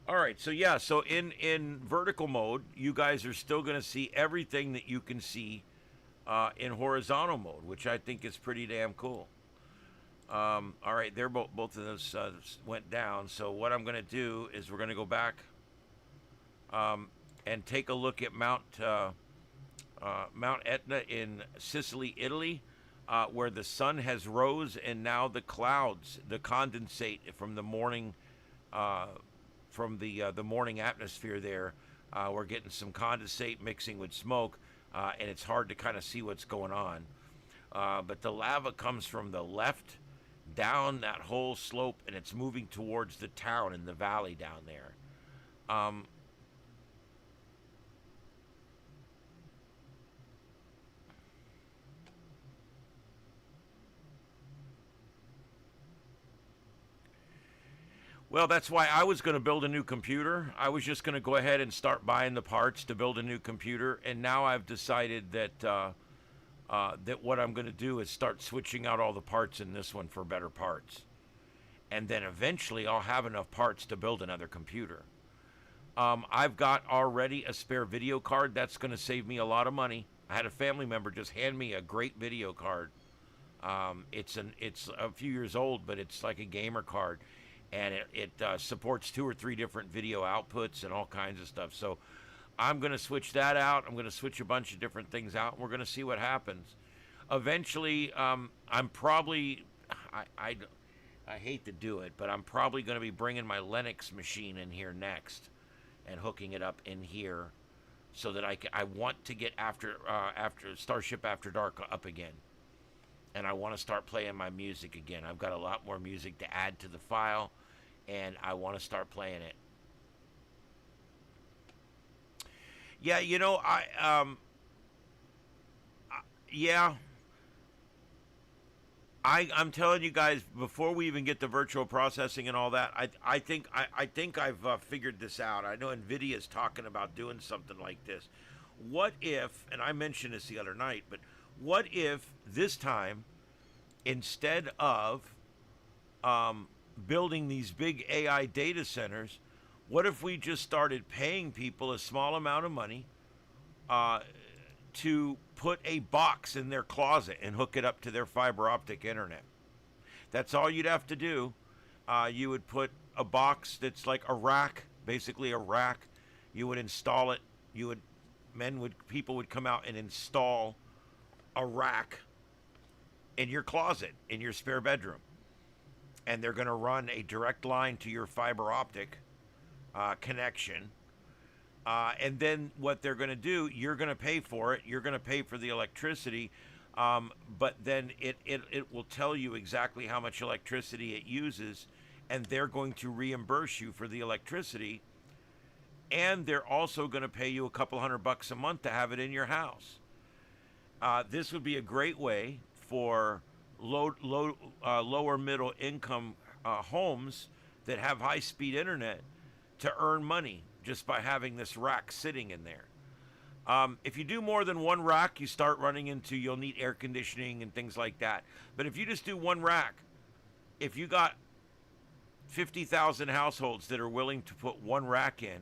Speaker 2: All right, so yeah, so in vertical mode, you guys are still going to see everything that you can see in horizontal mode, which I think is pretty damn cool. All right, they're both of those went down. So what I'm going to do is we're going to go back and take a look at Mount Etna in Sicily, Italy. Where the sun has rose and now the clouds, the condensate from the morning, from the morning atmosphere there, we're getting some condensate mixing with smoke, and it's hard to kind of see what's going on. But the lava comes from the left down that whole slope, and it's moving towards the town in the valley down there. Well, that's why I was going to build a new computer. I was just going to go ahead and start buying the parts to build a new computer, and now I've decided that that what I'm going to do is start switching out all the parts in this one for better parts, and then eventually I'll have enough parts to build another computer. I've got already a spare video card. That's going to save me a lot of money. I had a family member just hand me a great video card. It's a few years old, but it's like a gamer card. And it supports 2 or 3 different video outputs and all kinds of stuff. So I'm going to switch that out. I'm going to switch a bunch of different things out, and we're going to see what happens. Eventually, I'm probably, I hate to do it, but I'm probably going to be bringing my Linux machine in here next and hooking it up in here so that I want to get after Starship After Dark up again. and I want to start playing my music again. I've got a lot more music to add to the file, and I want to start playing it. Yeah, yeah, I'm telling you guys, before we even get to virtual processing and all that, I think I've figured this out. I know Nvidia's talking about doing something like this. What if, and I mentioned this the other night, but what if this time, instead of building these big AI data centers, what if we just started paying people a small amount of money to put a box in their closet and hook it up to their fiber optic internet? That's all you'd have to do. You would put a box that's like a rack, basically a rack. You would install it. People would come out and install a rack in your closet, in your spare bedroom. And they're going to run a direct line to your fiber optic connection. And then what they're going to do, you're going to pay for it. You're going to pay for the electricity. But then it will tell you exactly how much electricity it uses. And they're going to reimburse you for the electricity. And they're also going to pay you a couple $100 a month to have it in your house. This would be a great way for lower middle income homes that have high speed internet to earn money just by having this rack sitting in there. If you do more than one rack, you start running into, you'll need air conditioning and things like that. But if you just do one rack, if you got 50,000 households that are willing to put one rack in,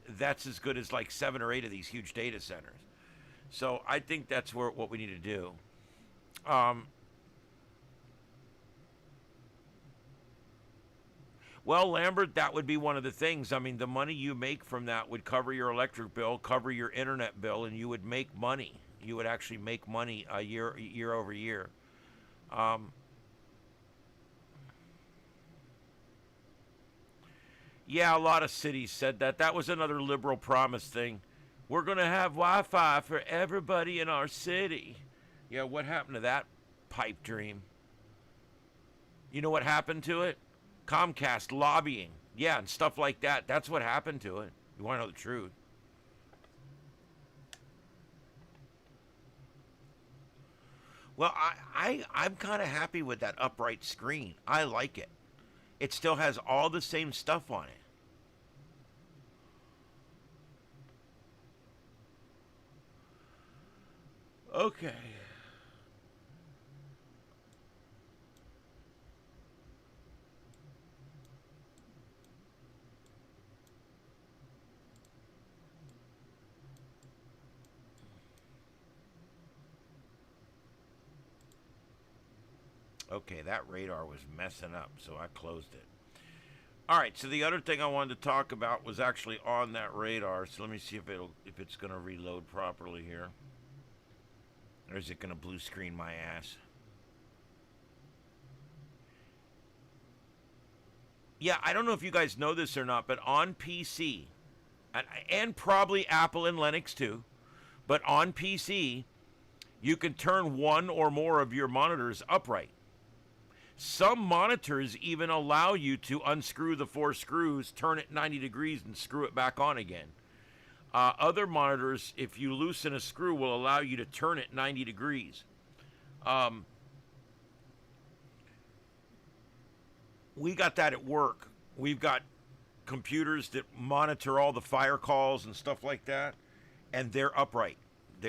Speaker 2: that's as good as like 7 or 8 of these huge data centers. So I think that's what we need to do. Well, Lambert, that would be one of the things. I mean, the money you make from that would cover your electric bill, cover your internet bill, and you would make money. You would actually make money year over year. Yeah, a lot of cities said that. That was another liberal promise thing. We're going to have Wi-Fi for everybody in our city. Yeah, what happened to that pipe dream? You know what happened to it? Comcast lobbying. Yeah, and stuff like that. That's what happened to it. You want to know the truth. Well, I'm kind of happy with that upright screen. I like it. It still has all the same stuff on it. Okay. Okay, that radar was messing up, so I closed it. All right, so the other thing I wanted to talk about was actually on that radar. So let me see if it's going to reload properly here. Or is it going to blue screen my ass? Yeah, I don't know if you guys know this or not, but on PC, and probably Apple and Linux too, but on PC, you can turn one or more of your monitors upright. Some monitors even allow you to unscrew the 4 screws, turn it 90 degrees, and screw it back on again. Other monitors, if you loosen a screw, will allow you to turn it 90 degrees. We got that at work. We've got computers that monitor all the fire calls and stuff like that, and they're upright.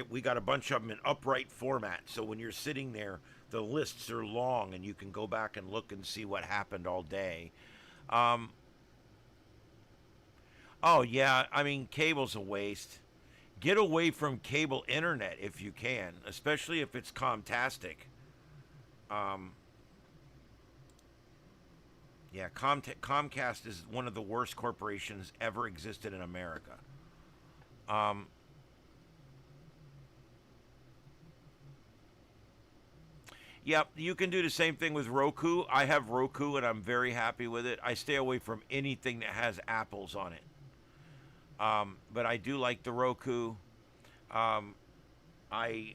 Speaker 2: We got a bunch of them in upright format, so when you're sitting there, the lists are long, and you can go back and look and see what happened all day. Oh, yeah, I mean, cable's a waste. Get away from cable internet if you can, especially if it's Comtastic. Yeah, Comcast is one of the worst corporations ever existed in America. Yep, you can do the same thing with Roku. I have Roku, and I'm very happy with it. I stay away from anything that has apples on it. But I do like the Roku. I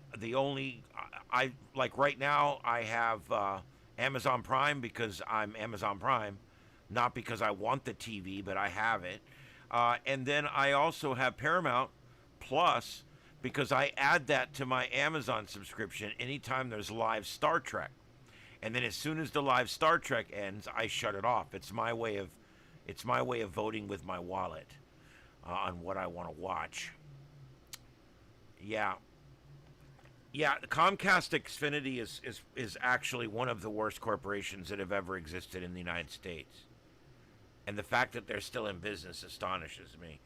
Speaker 2: I like right now I have Amazon Prime because I'm Amazon Prime, not because I want the TV, but I have it. And then I also have Paramount Plus because I add that to my Amazon subscription anytime there's live Star Trek. And then as soon as the live Star Trek ends, I shut it off. It's my way of voting with my wallet on what I want to watch. Yeah. Yeah, Comcast Xfinity is actually one of the worst corporations that have ever existed in the United States. And the fact that they're still in business astonishes me.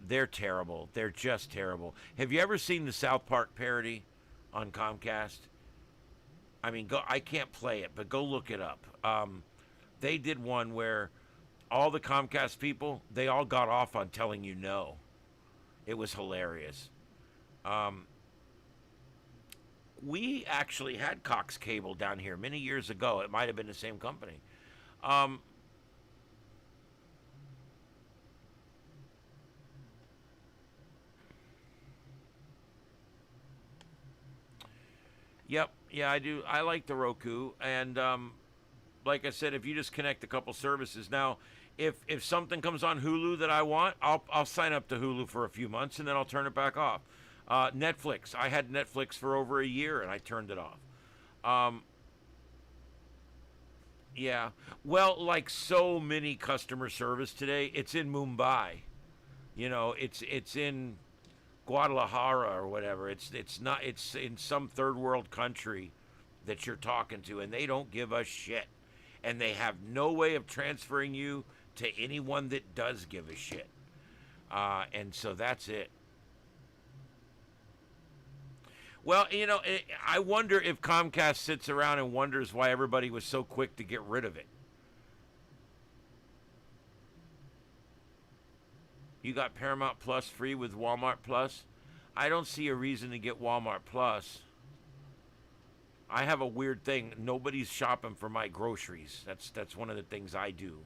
Speaker 2: They're terrible. They're just terrible. Have you ever seen the South Park parody on Comcast? I mean, I can't play it, but go look it up. They did one where all the Comcast people, they all got off on telling you no. It was hilarious. We actually had Cox Cable down here many years ago. It might have been the same company. Yep. Yeah, I do. I like the Roku. And like I said, if you just connect a couple services. Now, if something comes on Hulu that I want, I'll sign up to Hulu for a few months and then I'll turn it back off. Netflix. I had Netflix for over a year and I turned it off. Yeah. Well, like so many customer service today, it's in Mumbai. You know, it's in Guadalajara or whatever. It's not. It's in some third world country that you're talking to, and they don't give a shit, and they have no way of transferring you to anyone that does give a shit. And so that's it. Well, you know, I wonder if Comcast sits around and wonders why everybody was so quick to get rid of it. You got Paramount Plus free with Walmart Plus. I don't see a reason to get Walmart Plus. I have a weird thing. Nobody's shopping for my groceries. That's one of the things I do.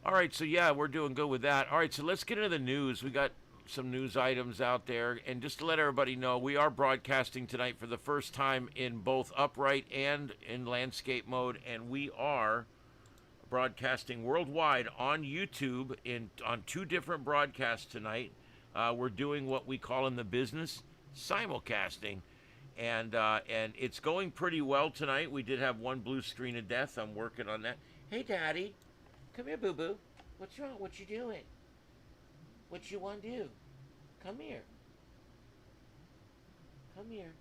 Speaker 2: All right, so yeah, we're doing good with that. All right, so let's get into the news. We got some news items out there. And just to let everybody know, we are broadcasting tonight for the first time in both upright and in landscape mode. And we are broadcasting worldwide on YouTube on two different broadcasts tonight. We're doing what we call in the business simulcasting. And it's going pretty well tonight. We did have one blue screen of death. I'm working on that. Hey, Daddy. Come here, boo-boo. What's wrong? What you doing? What you want to do? Come here. Come here.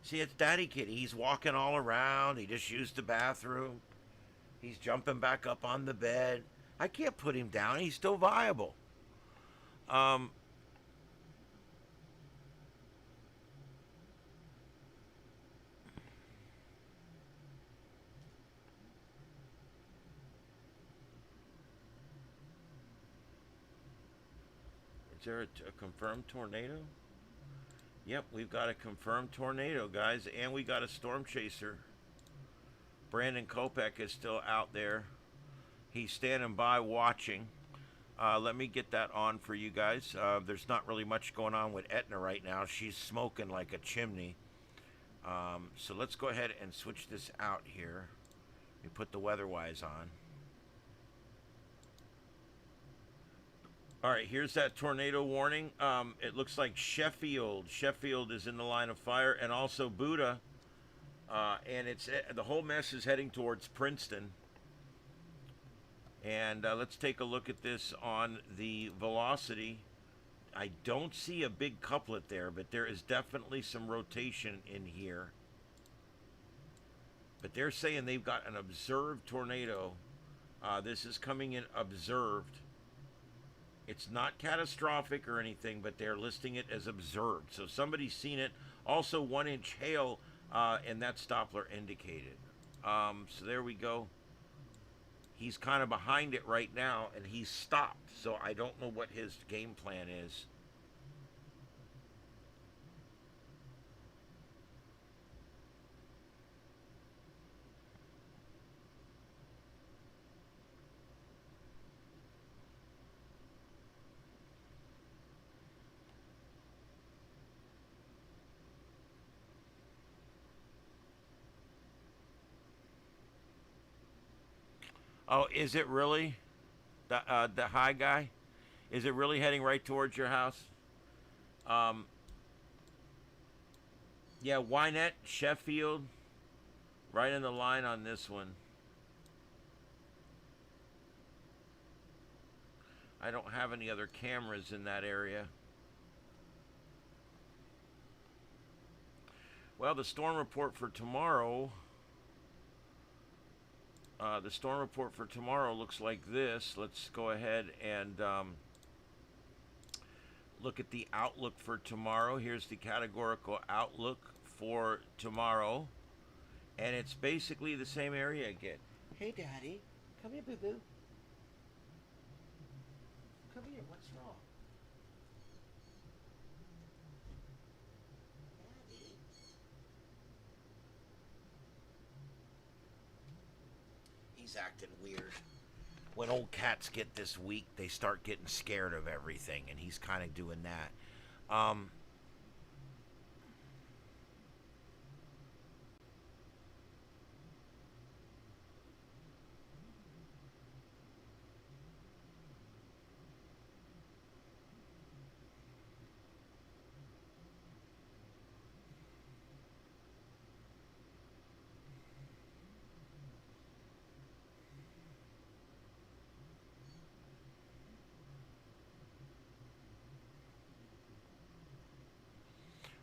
Speaker 2: See, it's Daddy Kitty. He's walking all around. He just used the bathroom. He's jumping back up on the bed. I can't put him down. He's still viable. Is there a confirmed tornado? Yep, we've got a confirmed tornado, guys, and we got a storm chaser. Brandon Kopech is still out there. He's standing by watching. Let me get that on for you guys. There's not really much going on with Etna right now. She's smoking like a chimney. So let's go ahead and switch this out here. We put the weather-wise on. All right, here's that tornado warning. It looks like Sheffield is in the line of fire, and also Buda. And the whole mess is heading towards Princeton. And let's take a look at this on the velocity. I don't see a big couplet there, but there is definitely some rotation in here. But they're saying they've got an observed tornado. This is coming in observed. It's not catastrophic or anything, but they're listing it as observed. So somebody's seen it. Also 1-inch hail, and that's Doppler indicated. So there we go. He's kind of behind it right now, and he's stopped. So I don't know what his game plan is. Oh, is it really? The high guy? Is it really heading right towards your house? Um, yeah, Wynette, Sheffield, right in the line on this one. I don't have any other cameras in that area. Well, the storm report for tomorrow. The storm report for tomorrow looks like this. Let's go ahead and look at the outlook for tomorrow. Here's the categorical outlook for tomorrow. And it's basically the same area again. Hey, Daddy. Come here, boo-boo. Come here. What's wrong? Daddy. He's acting weird. When old cats get this weak, they start getting scared of everything, and he's kind of doing that.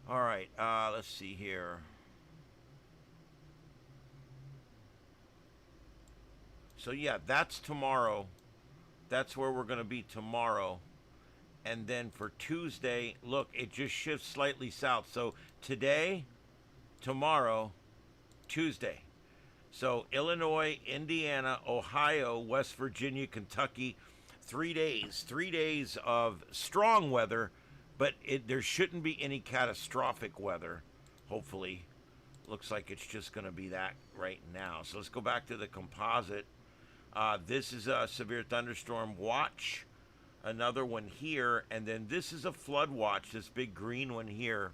Speaker 2: All right, let's see here. So yeah, that's tomorrow. That's where we're going to be tomorrow. And then for Tuesday, look, it just shifts slightly south. So today, tomorrow, Tuesday. So Illinois, Indiana, Ohio, West Virginia, Kentucky, 3 days. 3 days of strong weather, but there shouldn't be any catastrophic weather, hopefully. Looks like it's just going to be that right now. So let's go back to the composite. This is a severe thunderstorm watch. Another one here. And then this is a flood watch, this big green one here.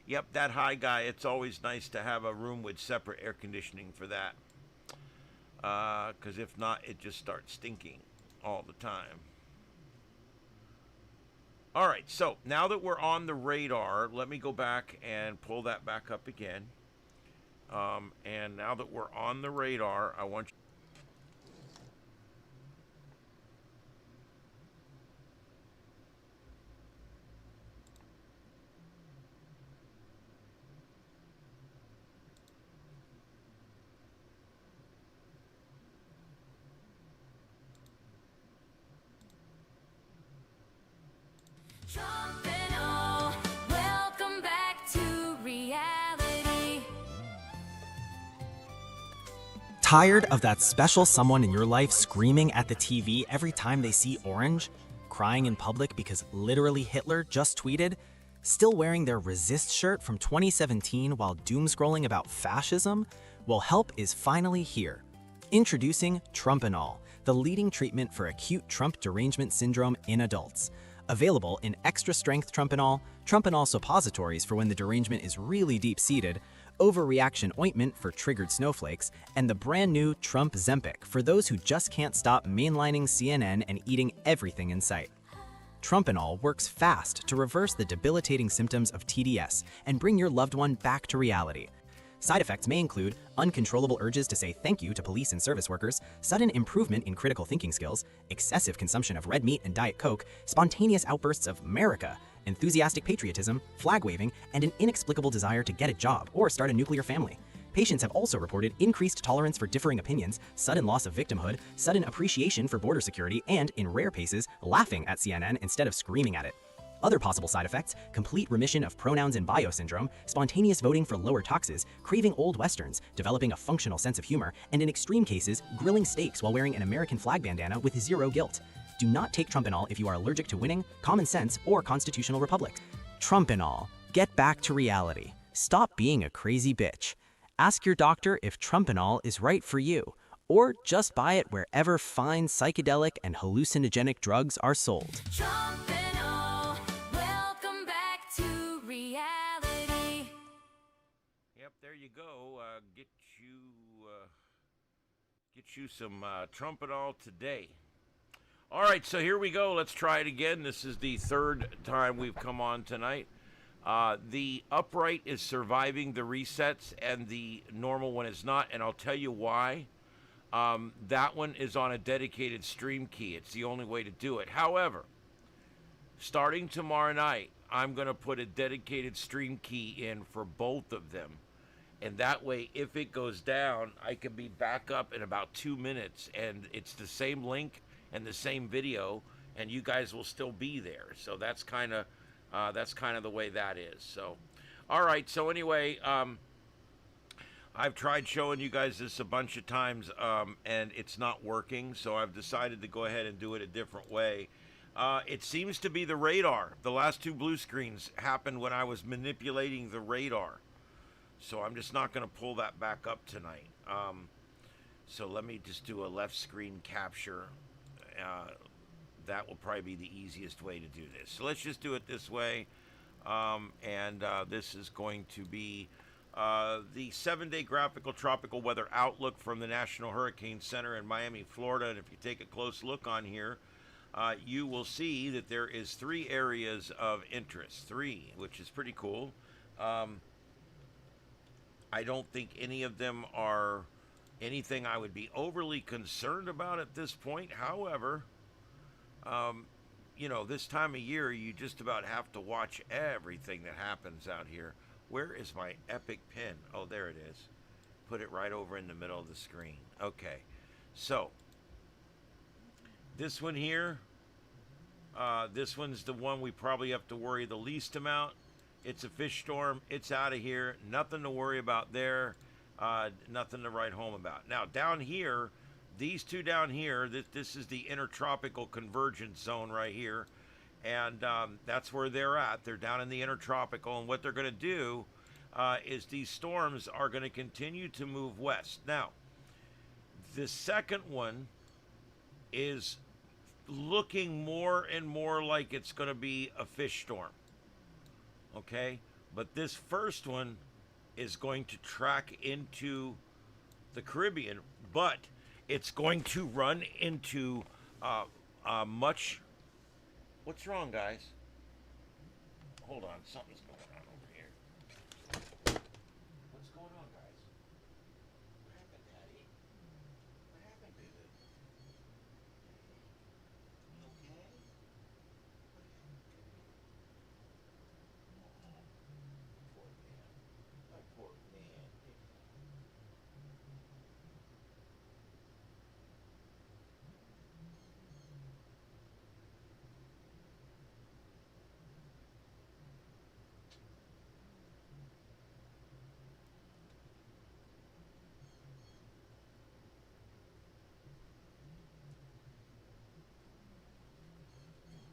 Speaker 2: Yep, that high guy. It's always nice to have a room with separate air conditioning for that. Because if not, it just starts stinking all the time. All right, so now that we're on the radar, let me go back and pull that back up again. And now that we're on the radar, I want you...
Speaker 1: Trump and all, welcome back to reality.
Speaker 3: Tired of that special someone in your life screaming at the TV every time they see orange? Crying in public because literally Hitler just tweeted? Still wearing their Resist shirt from 2017 while doom scrolling about fascism? Well, help is finally here. Introducing Trumpanol, the leading treatment for acute Trump derangement syndrome in adults. Available in extra-strength Trumpanol, Trumpanol suppositories for when the derangement is really deep-seated, overreaction ointment for triggered snowflakes, and the brand new Trump Zempic for those who just can't stop mainlining CNN and eating everything in sight. Trumpanol works fast to reverse the debilitating symptoms of TDS and bring your loved one back to reality. Side effects may include uncontrollable urges to say thank you to police and service workers, sudden improvement in critical thinking skills, excessive consumption of red meat and Diet Coke, spontaneous outbursts of America, enthusiastic patriotism, flag waving, and an inexplicable desire to get a job or start a nuclear family. Patients have also reported increased tolerance for differing opinions, sudden loss of victimhood, sudden appreciation for border security, and, in rare cases, laughing at CNN instead of screaming at it. Other possible side effects: complete remission of pronouns and bio syndrome, spontaneous voting for lower toxes, craving old westerns, developing a functional sense of humor, and in extreme cases, grilling steaks while wearing an American flag bandana with zero guilt. Do not take Trumpanol if you are allergic to winning, common sense, or constitutional republics. Trumpanol. Get back to reality. Stop being a crazy bitch. Ask your doctor if Trumpanol is right for you, or just buy it wherever fine psychedelic and hallucinogenic drugs are sold.
Speaker 1: Trump and all, welcome
Speaker 2: you go. Get you some trumpet all today. All right, so here we go. Let's try it again. This is the third time we've come on tonight. The upright is surviving the resets, and the normal one is not, and I'll tell you why. That one is on a dedicated stream key. It's the only way to do it. However, starting tomorrow night, I'm going to put a dedicated stream key in for both of them. And that way, if it goes down, I can be back up in about 2 minutes, and it's the same link and the same video, and you guys will still be there. So that's kind of the way that is. So, all right. So anyway, I've tried showing you guys this a bunch of times, and it's not working. So I've decided to go ahead and do it a different way. It seems to be the radar. The last two blue screens happened when I was manipulating the radar. So I'm just not going to pull that back up tonight. So let me just do a left screen capture. That will probably be the easiest way to do this. So let's just do it this way. This is going to be the 7-day graphical tropical weather outlook from the National Hurricane Center in Miami, Florida. And if you take a close look on here, you will see that there is 3 areas of interest. 3, which is pretty cool. I don't think any of them are anything I would be overly concerned about at this point. However, this time of year, you just about have to watch everything that happens out here. Where is my epic pin? Oh, there it is. Put it right over in the middle of the screen. Okay. So, this one here, this one's the one we probably have to worry the least amount. It's a fish storm. It's out of here. Nothing to worry about there. Nothing to write home about. Now, down here, these two down here, this is the intertropical convergence zone right here. And that's where they're at. They're down in the intertropical. And what they're going to do is these storms are going to continue to move west. Now, the second one is looking more and more like it's going to be a fish storm. Okay, but this first one is going to track into the Caribbean, but it's going to run into much. What's wrong, guys? Hold on, something's going on over here. What's going on, guys? What happened, Daddy? What happened, baby? You okay? Poor man. My poor man.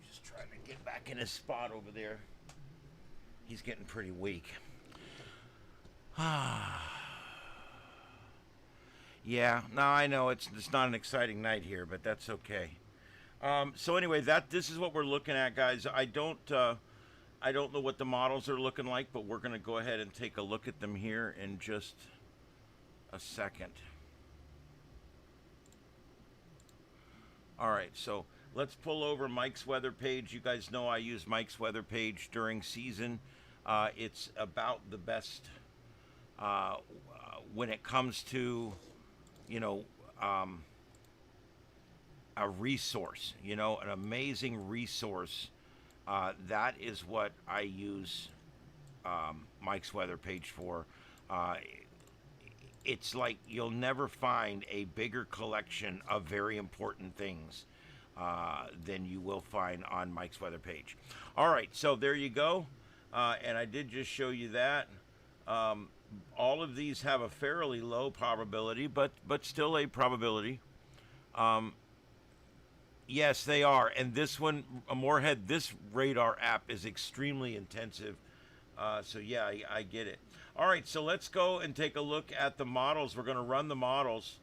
Speaker 2: Just trying to get back in his spot over there. He's getting pretty weak. Yeah, now I know it's not an exciting night here, but that's okay. So anyway, this is what we're looking at, guys. I don't know what the models are looking like, but we're going to go ahead and take a look at them here in just a second. All right, so let's pull over Mike's weather page. You guys know I use Mike's weather page during season. It's about the best when it comes to, a resource, an amazing resource. That is what I use Mike's weather page for. It's like you'll never find a bigger collection of very important things than you will find on Mike's weather page. All right, so there you go. And I did just show you that. All of these have a fairly low probability, but still a probability. Yes, they are. And this one, Moorhead, this radar app is extremely intensive. So yeah, I get it. All right, so let's go and take a look at the models. We're going to run the models.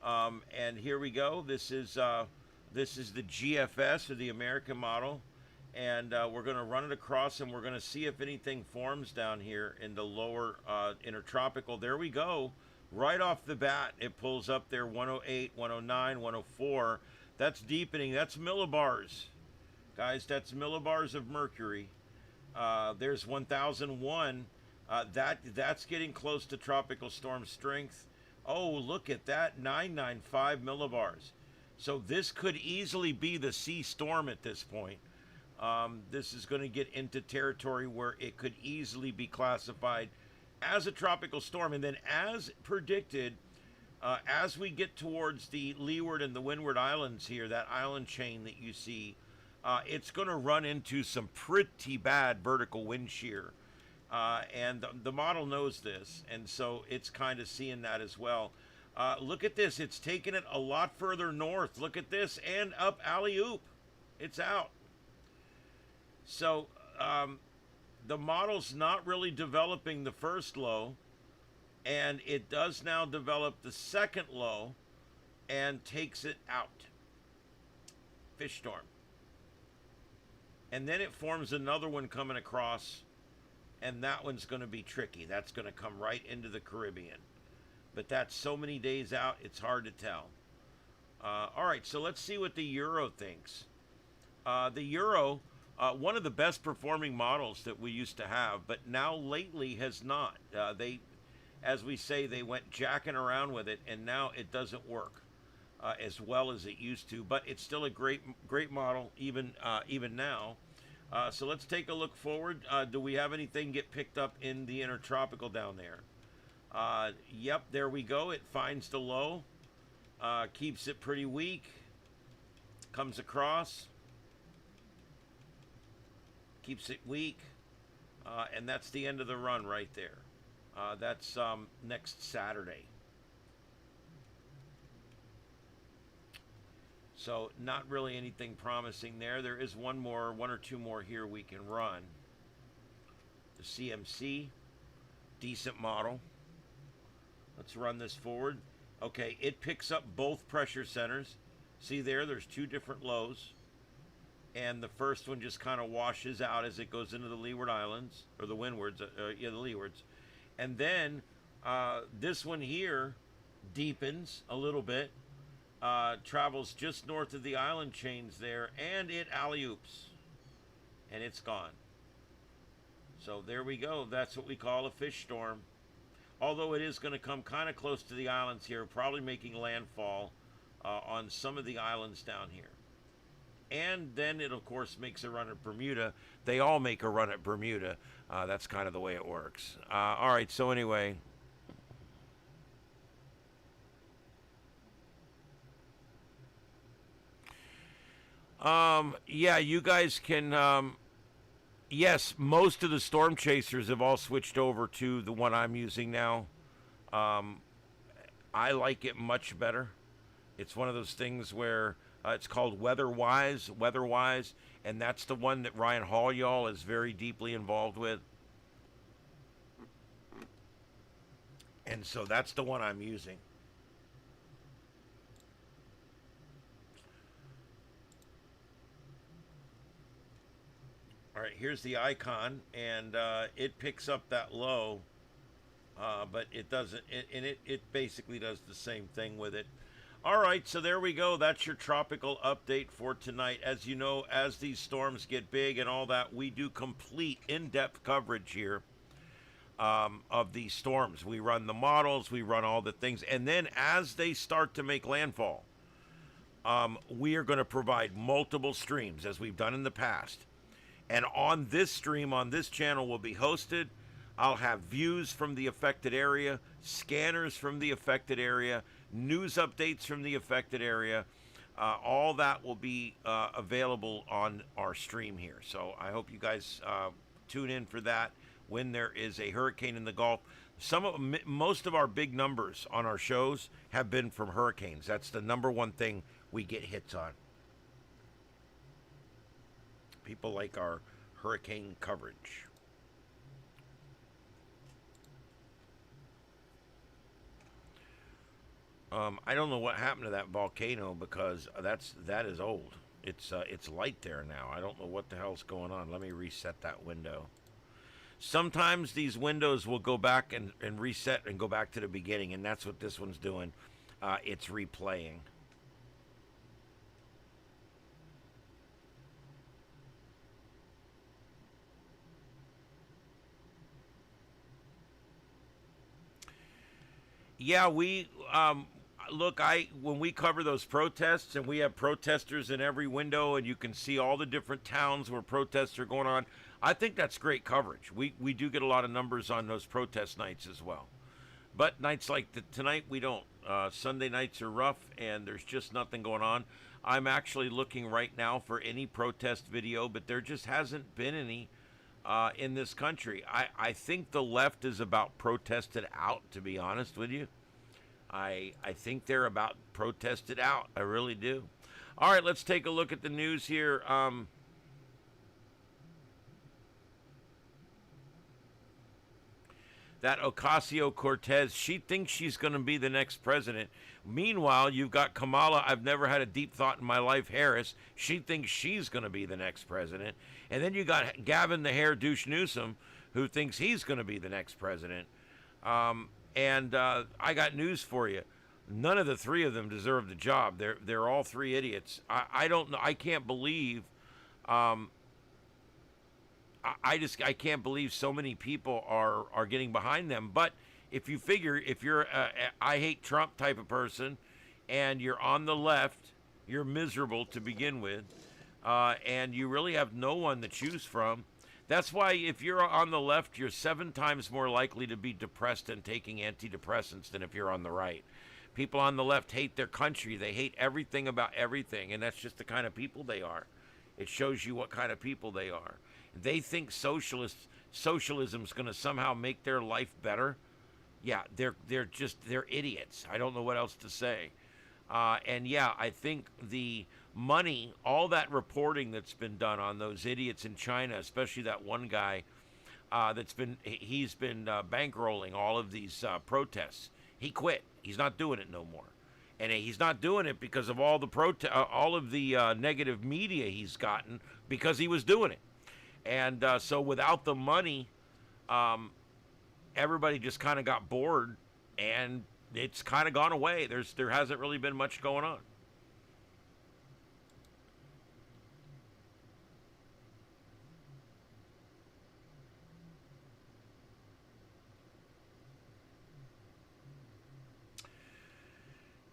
Speaker 2: And here we go. This is the GFS, or the American model. And we're going to run it across, and we're going to see if anything forms down here in the lower intertropical. There we go. Right off the bat, it pulls up there 108, 109, 104. That's deepening. That's millibars. Guys, that's millibars of mercury. There's 1001. That's getting close to tropical storm strength. Oh, look at that, 995 millibars. So this could easily be the sea storm at this point. This is going to get into territory where it could easily be classified as a tropical storm. And then as predicted, as we get towards the leeward and the windward islands here, that island chain that you see, it's going to run into some pretty bad vertical wind shear. And the model knows this, and so it's kind of seeing that as well. Look at this. It's taking it a lot further north. Look at this, and up alley-oop. It's out. So the model's not really developing the first low, and it does now develop the second low and takes it out. Fish storm. And then it forms another one coming across, and that one's going to be tricky. That's going to come right into the Caribbean. But that's so many days out, it's hard to tell. All right, so let's see what the Euro thinks. The Euro, one of the best performing models that we used to have, but now lately has not. They, as we say, they went jacking around with it, and now it doesn't work as well as it used to. But it's still a great model, even now. So let's take a look forward. Do we have anything get picked up in the intertropical down there? Yep, there we go. It finds the low, keeps it pretty weak, comes across, keeps it weak, and that's the end of the run right there. That's next Saturday. So not really anything promising there. There is one or two more here we can run. The CMC, decent model. Let's run this forward. Okay, it picks up both pressure centers. See there, there's two different lows. And the first one just kind of washes out as it goes into the leeward islands, or the windwards, the leewards. And then this one here deepens a little bit, travels just north of the island chains there, and it alley-oops. And it's gone. So there we go. That's what we call a fish storm. Although it is going to come kind of close to the islands here, probably making landfall on some of the islands down here. And then it, of course, makes a run at Bermuda. They all make a run at Bermuda. That's kind of the way it works. All right, so anyway. Yeah, you guys can... yes, most of the storm chasers have all switched over to the one I'm using now. I like it much better. It's one of those things where it's called Weatherwise, and that's the one that Ryan Hall, y'all, is very deeply involved with. And so that's the one I'm using. All right, here's the icon, and it picks up that low, but it doesn't, it basically does the same thing with it. All right, so there we go. That's your tropical update for tonight. As you know, as these storms get big and all that, we do complete in-depth coverage here of these storms. We run the models, we run all the things, and then as they start to make landfall, we are going to provide multiple streams, as we've done in the past. And on this stream, on this channel, will be hosted. I'll have views from the affected area, scanners from the affected area, news updates from the affected area. All that will be available on our stream here. So I hope you guys tune in for that when there is a hurricane in the Gulf. Most of our big numbers on our shows have been from hurricanes. That's the number one thing we get hits on. People like our hurricane coverage. I don't know what happened to that volcano, because that is old. It's light there now. I don't know what the hell's going on. Let me reset that window. Sometimes these windows will go back and reset and go back to the beginning, and that's what this one's doing. It's replaying. Yeah, we look. When we cover those protests, and we have protesters in every window, and you can see all the different towns where protests are going on. I think that's great coverage. We do get a lot of numbers on those protest nights as well, but nights like tonight we don't. Sunday nights are rough, and there's just nothing going on. I'm actually looking right now for any protest video, but there just hasn't been any in this country. I think the left is about protested out, to be honest with you. I think they're about protested out. I really do. All right, let's take a look at the news here. That Ocasio-Cortez, she thinks she's going to be the next president. Meanwhile, you've got Kamala, I've never had a deep thought in my life, Harris. She thinks she's going to be the next president. And then you got Gavin the hair douche Newsom, who thinks he's going to be the next president. I got news for you. None of the three of them deserve the job. They're all three idiots. I don't know. I can't believe... I can't believe so many people are getting behind them. But if you figure, if you're a I hate Trump type of person and you're on the left, you're miserable to begin with, and you really have no one to choose from. That's why if you're on the left, you're 7 times more likely to be depressed and taking antidepressants than if you're on the right. People on the left hate their country. They hate everything about everything, and that's just the kind of people they are. It shows you what kind of people they are. They think socialism's going to somehow make their life better. Yeah, they're idiots. I don't know what else to say. And yeah, I think the money, all that reporting that's been done on those idiots in China, especially that one guy he's been bankrolling all of these protests. He quit. He's not doing it no more. And he's not doing it because of all the negative media he's gotten because he was doing it. And so without the money, everybody just kind of got bored, and it's kind of gone away. There hasn't really been much going on.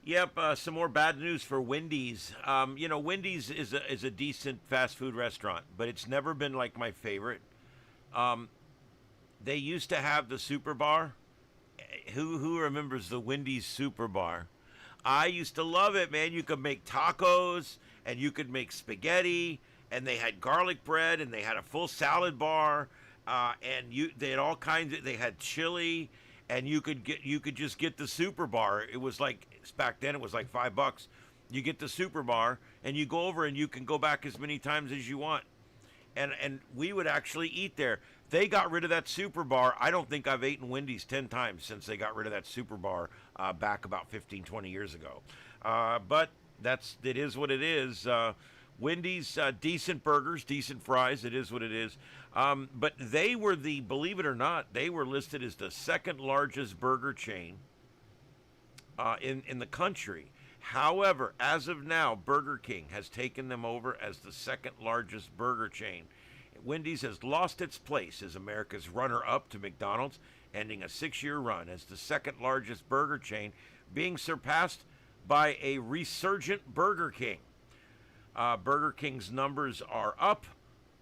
Speaker 2: Yep, some more bad news for Wendy's. Wendy's is a decent fast food restaurant, but it's never been like my favorite. They used to have the Super Bar. Who remembers the Wendy's Super Bar? I used to love it, man. You could make tacos, and you could make spaghetti, and they had garlic bread, and they had a full salad bar, they had all kinds of. They had chili. And you could just get the Super Bar. It was like, back then it was like $5. You get the Super Bar and you go over and you can go back as many times as you want. And we would actually eat there. They got rid of that Super Bar. I don't think I've eaten Wendy's 10 times since they got rid of that Super Bar back about 15, 20 years ago. But it is what it is. Wendy's, decent burgers, decent fries. It is what it is. But they were believe it or not, they were listed as the second largest burger chain in the country. However, as of now, Burger King has taken them over as the second largest burger chain. Wendy's has lost its place as America's runner-up to McDonald's, ending a 6-year run as the second largest burger chain, being surpassed by a resurgent Burger King. Burger King's numbers are up.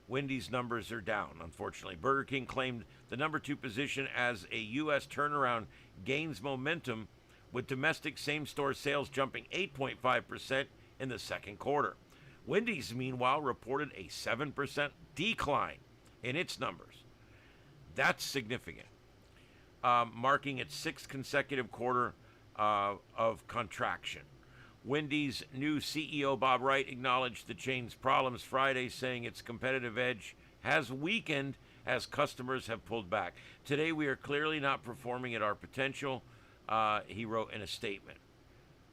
Speaker 2: Wendy's numbers are down, unfortunately. Burger King claimed the number 2 position as a U.S. turnaround gains momentum, with domestic same-store sales jumping 8.5% in the second quarter. Wendy's, meanwhile, reported a 7% decline in its numbers. That's significant, marking its 6th consecutive quarter of contraction. Wendy's new CEO, Bob Wright, acknowledged the chain's problems Friday, saying its competitive edge has weakened as customers have pulled back. Today, we are clearly not performing at our potential, he wrote in a statement.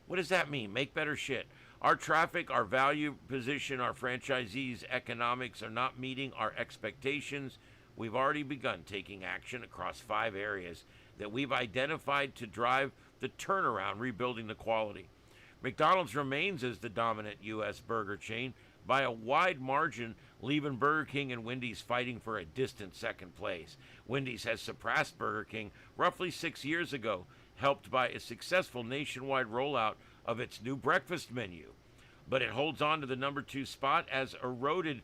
Speaker 2: What does that mean? Make better shit. Our traffic, our value position, our franchisees' economics are not meeting our expectations. We've already begun taking action across 5 areas that we've identified to drive the turnaround, rebuilding the quality. McDonald's remains as the dominant U.S. burger chain by a wide margin, leaving Burger King and Wendy's fighting for a distant second place. Wendy's has surpassed Burger King roughly 6 years ago, helped by a successful nationwide rollout of its new breakfast menu. But it holds on to the number 2 spot as eroded.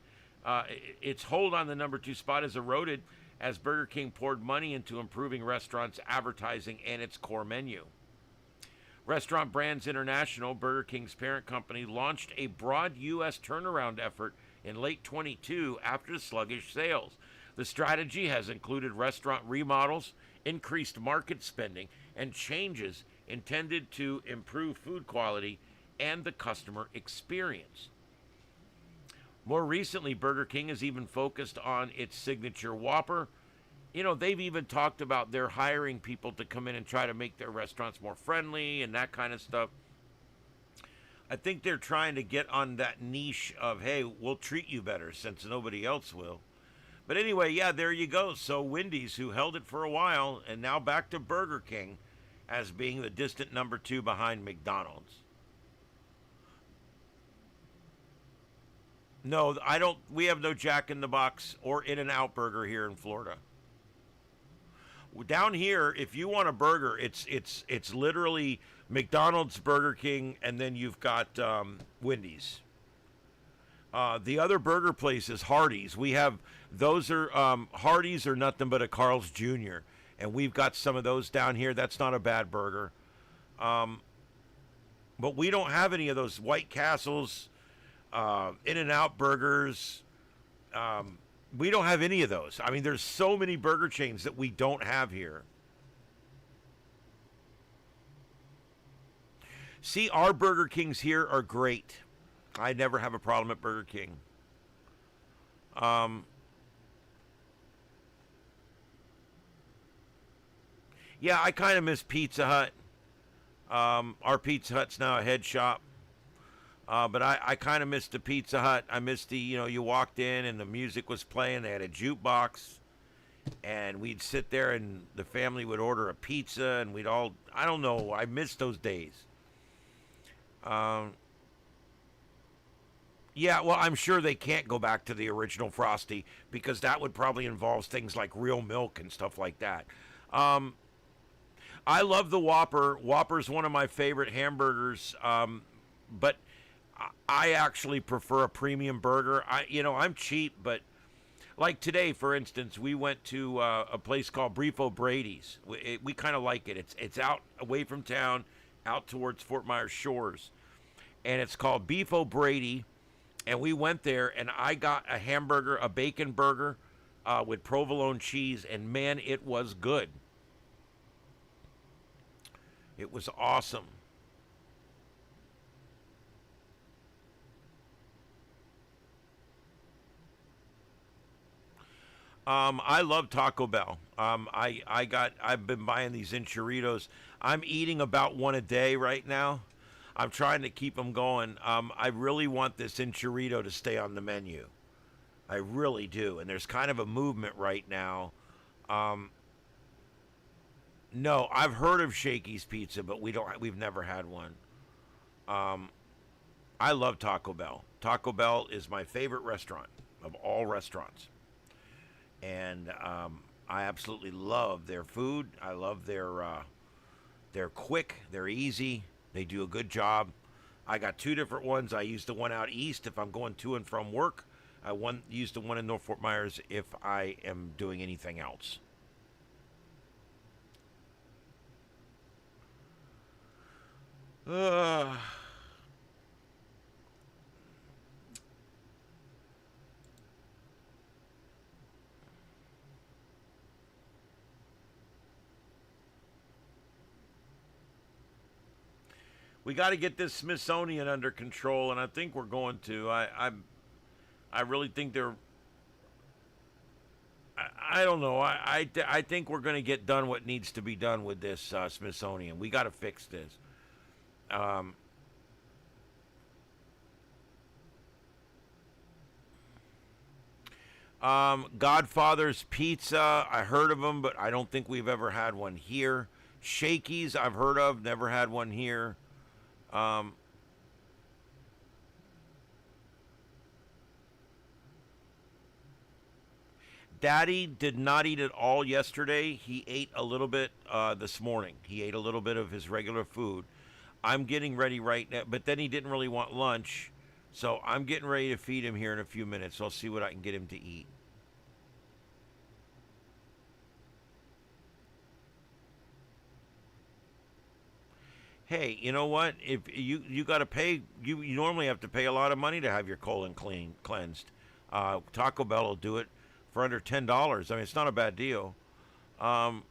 Speaker 2: Its hold on the number 2 spot is eroded as Burger King poured money into improving restaurants' advertising and its core menu. Restaurant Brands International, Burger King's parent company, launched a broad U.S. turnaround effort in late 22 after sluggish sales. The strategy has included restaurant remodels, increased market spending, and changes intended to improve food quality and the customer experience. More recently, Burger King has even focused on its signature Whopper. You know, they've even talked about they're hiring people to come in and try to make their restaurants more friendly and that kind of stuff. I think they're trying to get on that niche of, hey, we'll treat you better since nobody else will. But anyway, yeah, there you go. So Wendy's, who held it for a while, and now back to Burger King as being the distant number 2 behind McDonald's. No, I don't. We have no Jack in the Box or In-N-Out Burger here in Florida. Down here, if you want a burger, it's literally McDonald's, Burger King, and then you've got Wendy's. The other burger place is Hardee's. We have those are Hardee's are nothing but a Carl's Jr. and we've got some of those down here. That's not a bad burger. But we don't have any of those White Castles, In-N-Out burgers. We don't have any of those. I mean, there's so many burger chains that we don't have here. See, our Burger Kings here are great. I never have a problem at Burger King. Yeah, I kind of miss Pizza Hut. Our Pizza Hut's now a head shop. But I kind of missed the Pizza Hut. I missed the, you walked in and the music was playing. They had a jukebox. And we'd sit there and the family would order a pizza and we'd all, I don't know, I miss those days. Yeah, well, I'm sure they can't go back to the original Frosty because that would probably involve things like real milk and stuff like that. I love the Whopper. Whopper's one of my favorite hamburgers, but I actually prefer a premium burger. I'm cheap, but like today, for instance, we went to a place called Beef O'Brady's. We kind of like it. It's out away from town, out towards Fort Myers Shores, and it's called Beef O'Brady. And we went there, and I got a hamburger, a bacon burger with provolone cheese, and man, it was good. It was awesome. I love Taco Bell. I've been buying these enchiladas. I'm eating about one a day right now. I'm trying to keep them going. I really want this enchilada to stay on the menu. I really do. And there's kind of a movement right now. No, I've heard of Shakey's Pizza, but we've never had one. I love Taco Bell. Taco Bell is my favorite restaurant of all restaurants. And I absolutely love their food. I love they're quick, they're easy, they do a good job. I got 2 different ones. I use the one out east if I'm going to and from work. I use the one in North Fort Myers if I am doing anything else. We got to get this Smithsonian under control, and I think we're going to. I really think they're. I don't know. I think we're going to get done what needs to be done with this Smithsonian. We got to fix this. Godfather's Pizza, I heard of them, but I don't think we've ever had one here. Shakey's, I've heard of, never had one here. Um, Daddy did not eat it all yesterday. He ate a little bit this morning. He ate a little bit of his regular food. I'm getting ready right now, but then he didn't really want lunch. So I'm getting ready to feed him here in a few minutes. I'll see what I can get him to eat. Hey, you know what? If you got to pay, you normally have to pay a lot of money to have your colon cleansed. Taco Bell will do it for under $10. I mean, it's not a bad deal. Um,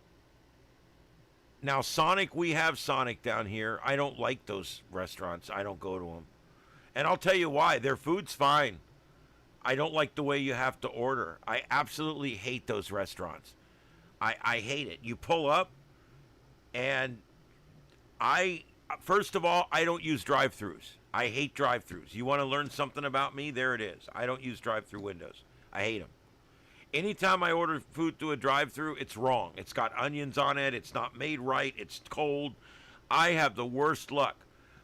Speaker 2: Now, Sonic, we have Sonic down here. I don't like those restaurants. I don't go to them. And I'll tell you why. Their food's fine. I don't like the way you have to order. I absolutely hate those restaurants. I hate it. You pull up, and first of all, I don't use drive-thrus. I hate drive-thrus. You want to learn something about me? There it is. I don't use drive-thru windows. I hate them. Anytime I order food through a drive-thru, it's wrong. It's got onions on it. It's not made right. It's cold. I have the worst luck.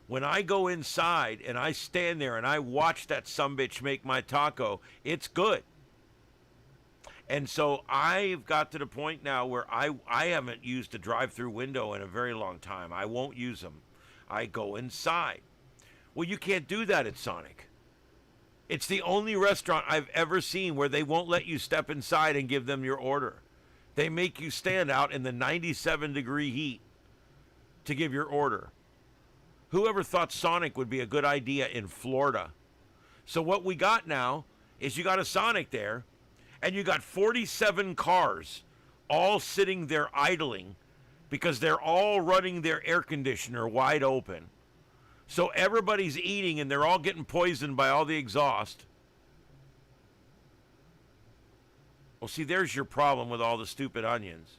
Speaker 2: When I go inside and I stand there and I watch that sumbitch make my taco, it's good. And so I've got to the point now where I haven't used a drive-thru window in a very long time. I won't use them. I go inside. Well, you can't do that at Sonic. It's the only restaurant I've ever seen where they won't let you step inside and give them your order. They make you stand out in the 97-degree heat to give your order. Whoever thought Sonic would be a good idea in Florida? So what we got now is you got a Sonic there, and you got 47 cars all sitting there idling because they're all running their air conditioner wide open. So everybody's eating and they're all getting poisoned by all the exhaust. Well, see, there's your problem with all the stupid onions.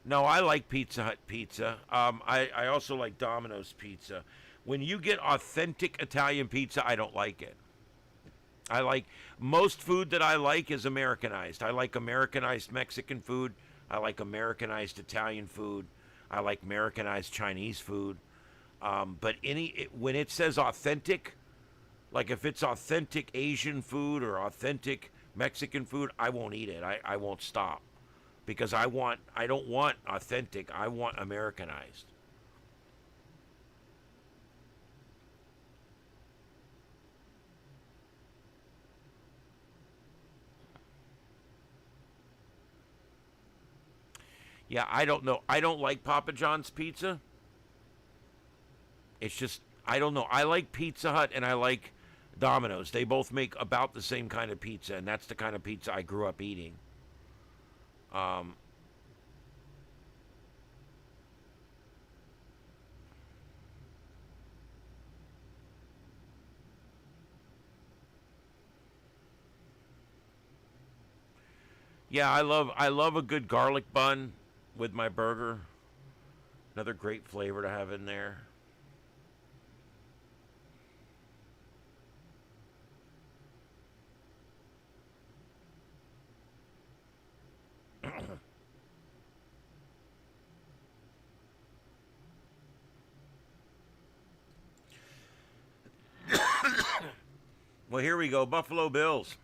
Speaker 2: No, I like Pizza Hut pizza. I also like Domino's pizza. When you get authentic Italian pizza, I don't like it. I like most food that I like is Americanized. I like Americanized Mexican food. I like Americanized Italian food. I like Americanized Chinese food. But when it says authentic, like if it's authentic Asian food or authentic Mexican food, I won't eat it. I won't stop because I don't want authentic. I want Americanized. Yeah, I don't know. I don't like Papa John's pizza. It's just, I don't know. I like Pizza Hut and I like Domino's. They both make about the same kind of pizza, and that's the kind of pizza I grew up eating. Um, yeah, I love a good garlic bun with my burger. Another great flavor to have in there. Well, here we go. Buffalo Bills.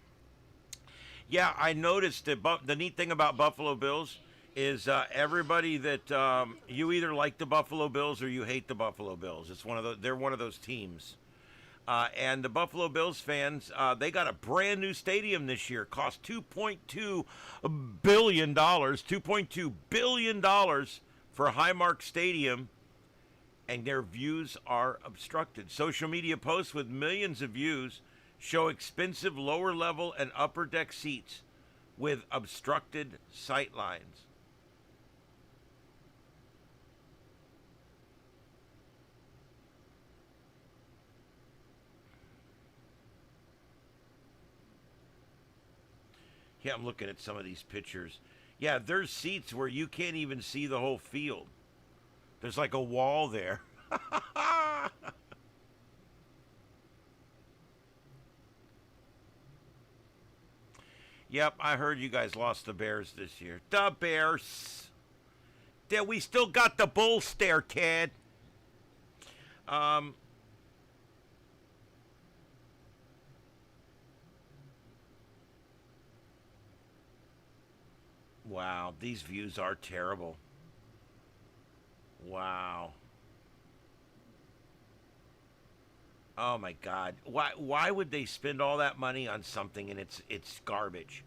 Speaker 2: Yeah, I noticed that the neat thing about Buffalo Bills is everybody that you either like the Buffalo Bills or you hate the Buffalo Bills. They're one of those teams. And the Buffalo Bills fans, they got a brand new stadium this year. Cost $2.2 billion. $2.2 billion for a Highmark Stadium. And their views are obstructed. Social media posts with millions of views show expensive lower level and upper deck seats with obstructed sight lines. Yeah, I'm looking at some of these pictures. Yeah, there's seats where you can't even see the whole field. There's like a wall there. Yep, I heard you guys lost the Bears this year. The Bears. Yeah, we still got the Bulls there, kid. Um, wow, these views are terrible. Wow. Oh my God. Why would they spend all that money on something and it's garbage?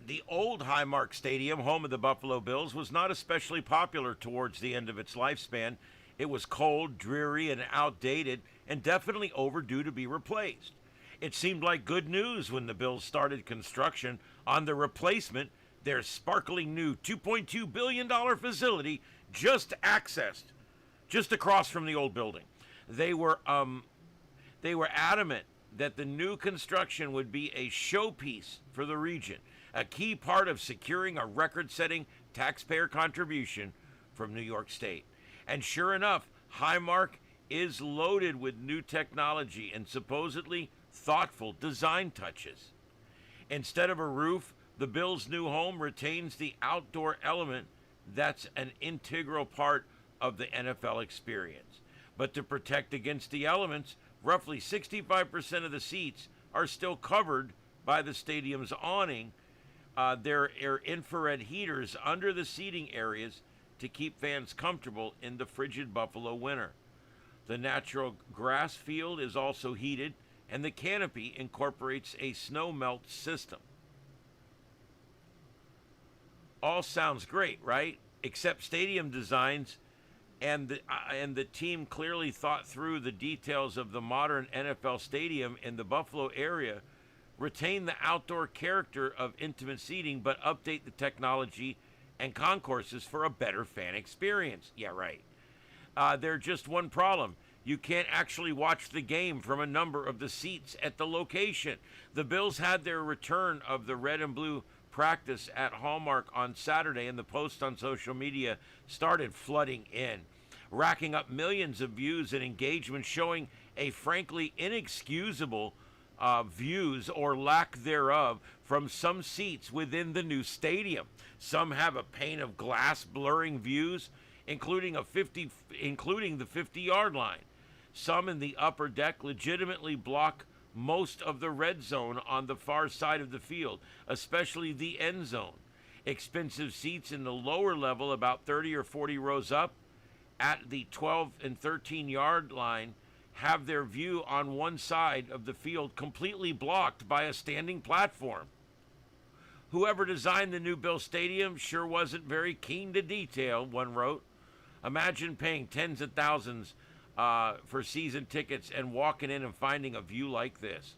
Speaker 2: The old Highmark Stadium, home of the Buffalo Bills, was not especially popular towards the end of its lifespan. It was cold, dreary, and outdated, and definitely overdue to be replaced. It seemed like good news when the Bills started construction on the replacement, their sparkling new $2.2 billion facility just accessed, just across from the old building. They were adamant that the new construction would be a showpiece for the region, a key part of securing a record-setting taxpayer contribution from New York State. And sure enough, Highmark is loaded with new technology and supposedly thoughtful design touches. Instead of a roof, the Bills' new home retains the outdoor element that's an integral part of the NFL experience. But to protect against the elements, roughly 65% of the seats are still covered by the stadium's awning. There are infrared heaters under the seating areas to keep fans comfortable in the frigid Buffalo winter. The natural grass field is also heated, and the canopy incorporates a snow melt system. All sounds great, right? Except stadium designs and the team clearly thought through the details of the modern NFL stadium in the Buffalo area, retain the outdoor character of intimate seating, but update the technology and concourses for a better fan experience. Yeah, right. There's just one problem. You can't actually watch the game from a number of the seats at the location. The Bills had their return of the red and blue practice at Hallmark on Saturday, and the posts on social media started flooding in, racking up millions of views and engagement, showing a frankly inexcusable views or lack thereof from some seats within the new stadium. Some have a pane of glass blurring views, including the 50-yard line. Some in the upper deck legitimately block most of the red zone on the far side of the field, especially the end zone. Expensive seats in the lower level, about 30 or 40 rows up, at the 12 and 13-yard line, have their view on one side of the field completely blocked by a standing platform. Whoever designed the new Bill Stadium sure wasn't very keen to detail, one wrote. Imagine paying tens of thousands for season tickets and walking in and finding a view like this.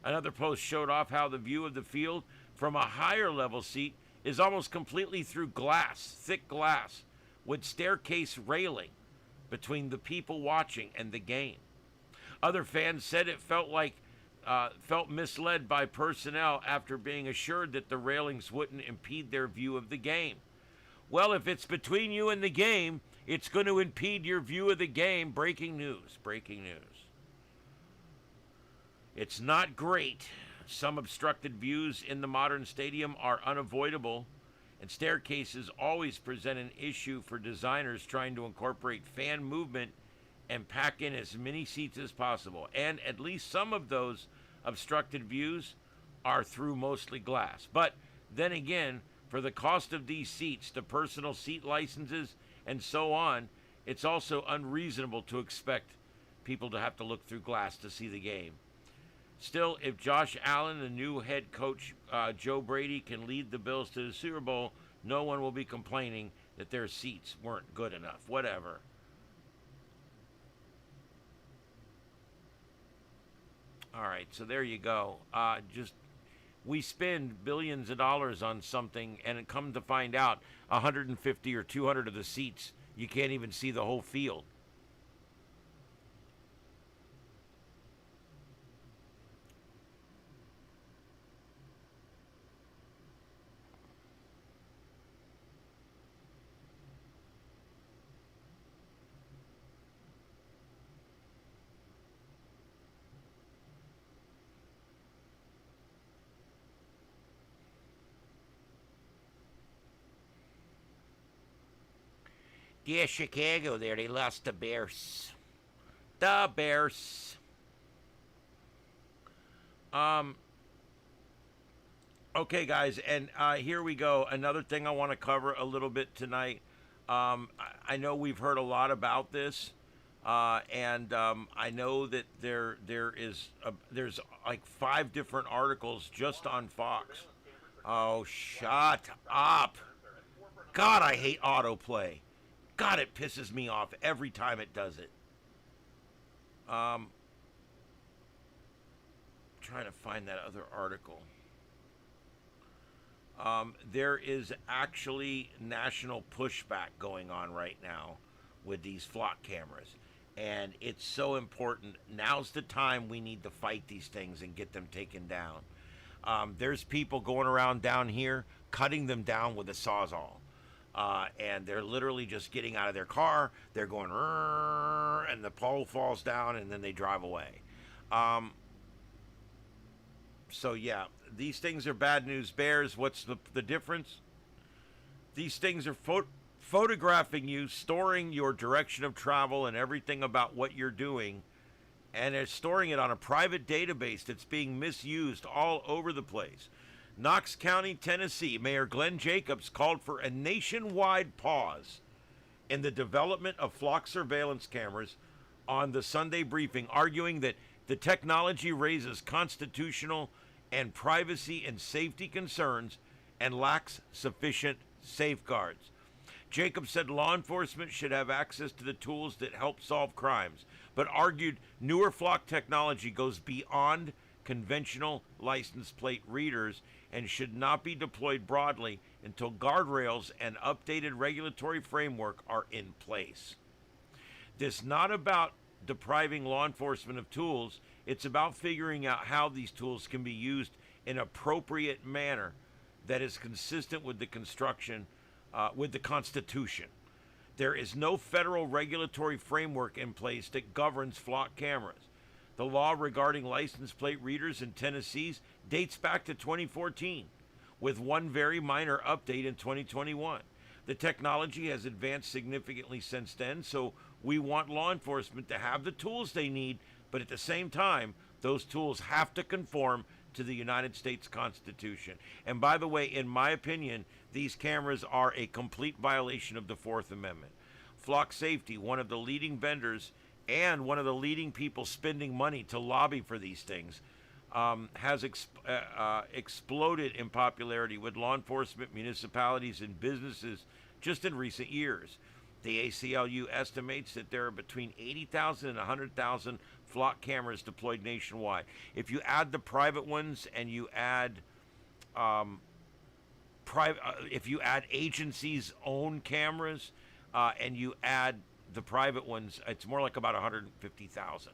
Speaker 2: Another post showed off how the view of the field from a higher level seat is almost completely through glass, thick glass, with staircase railing between the people watching and the game. Other fans said it felt misled by personnel after being assured that the railings wouldn't impede their view of the game. Well, if it's between you and the game, it's going to impede your view of the game. Breaking news. It's not great. Some obstructed views in the modern stadium are unavoidable, and staircases always present an issue for designers trying to incorporate fan movement and pack in as many seats as possible. And at least some of those obstructed views are through mostly glass. But then again, for the cost of these seats, the personal seat licenses, and so on, it's also unreasonable to expect people to have to look through glass to see the game. Still, if Josh Allen and new head coach Joe Brady can lead the Bills to the Super Bowl, no one will be complaining that their seats weren't good enough. Whatever. All right, so there you go. We spend billions of dollars on something, and it come to find out 150 or 200 of the seats, you can't even see the whole field. Yeah, Chicago there, they lost the Bears. The Bears. Okay, guys, and here we go. Another thing I want to cover a little bit tonight. I know we've heard a lot about this, and I know that there's like 5 different articles just on Fox. Oh, shut up! God, I hate autoplay. God, it pisses me off every time it does it. Trying to find that other article. There is actually national pushback going on right now with these flock cameras. And it's so important. Now's the time we need to fight these things and get them taken down. There's people going around down here cutting them down with a sawzall. And they're literally just getting out of their car. They're going, and the pole falls down, and then they drive away. So, yeah, these things are bad news bears. What's the difference? These things are photographing you, storing your direction of travel and everything about what you're doing, and they're storing it on a private database that's being misused all over the place. Knox County, Tennessee, Mayor Glenn Jacobs called for a nationwide pause in the development of flock surveillance cameras on the Sunday briefing, arguing that the technology raises constitutional and privacy and safety concerns and lacks sufficient safeguards. Jacobs said law enforcement should have access to the tools that help solve crimes, but argued newer flock technology goes beyond conventional license plate readers and should not be deployed broadly until guardrails and updated regulatory framework are in place. This is not about depriving law enforcement of tools. It's about figuring out how these tools can be used in an appropriate manner that is consistent with the with the Constitution. There is no federal regulatory framework in place that governs flock cameras. The law regarding license plate readers in Tennessee dates back to 2014, with one very minor update in 2021. The technology has advanced significantly since then, so we want law enforcement to have the tools they need, but at the same time, those tools have to conform to the United States Constitution. And by the way, in my opinion, these cameras are a complete violation of the Fourth Amendment. Flock Safety, one of the leading vendors and one of the leading people spending money to lobby for these things, has exploded in popularity with law enforcement, municipalities, and businesses just in recent years. The ACLU estimates that there are between 80,000 and 100,000 flock cameras deployed nationwide. If you add the private ones and you add if you add agencies' own cameras and you add the private ones, it's more like about 150,000.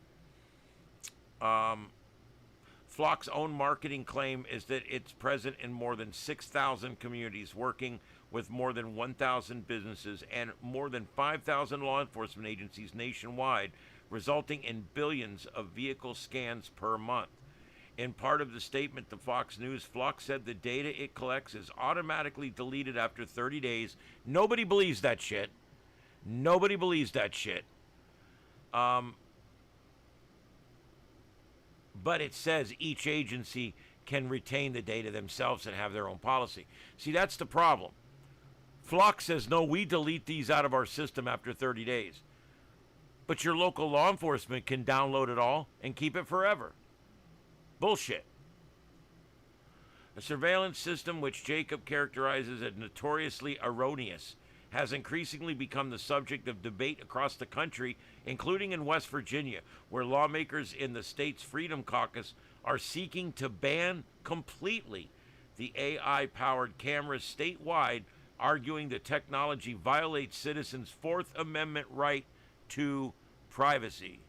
Speaker 2: Flock's own marketing claim is that it's present in more than 6,000 communities, working with more than 1,000 businesses and more than 5,000 law enforcement agencies nationwide, resulting in billions of vehicle scans per month. In part of the statement to Fox News, Flock said the data it collects is automatically deleted after 30 days. Nobody believes that shit. Nobody believes that shit. But it says each agency can retain the data themselves and have their own policy. See, that's the problem. Flock says, no, we delete these out of our system after 30 days. But your local law enforcement can download it all and keep it forever. Bullshit. A surveillance system which Jacob characterizes as notoriously erroneous has increasingly become the subject of debate across the country, including in West Virginia, where lawmakers in the state's Freedom Caucus are seeking to ban completely the AI-powered cameras statewide, arguing the technology violates citizens' Fourth Amendment right to privacy.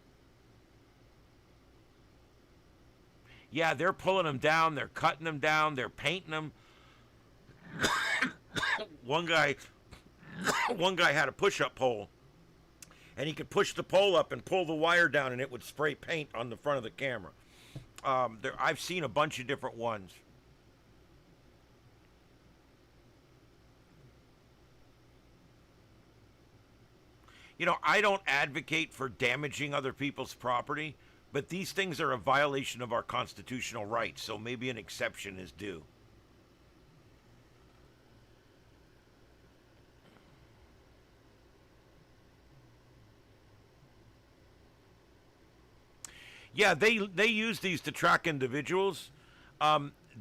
Speaker 2: Yeah, they're pulling them down, they're cutting them down, they're painting them. One guy had a push-up pole, and he could push the pole up and pull the wire down, and it would spray paint on the front of the camera. I've seen a bunch of different ones. I don't advocate for damaging other people's property, but these things are a violation of our constitutional rights, so maybe an exception is due. Yeah, they use these to track individuals.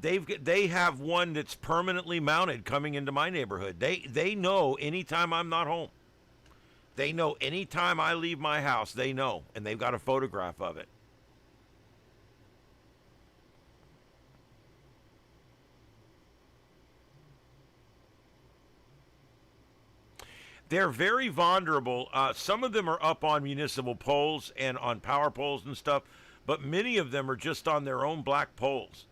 Speaker 2: They have one that's permanently mounted coming into my neighborhood. They know anytime I'm not home. They know anytime I leave my house. They know, and they've got a photograph of it. They're very vulnerable. Some of them are up on municipal poles and on power poles and stuff, but many of them are just on their own black poles.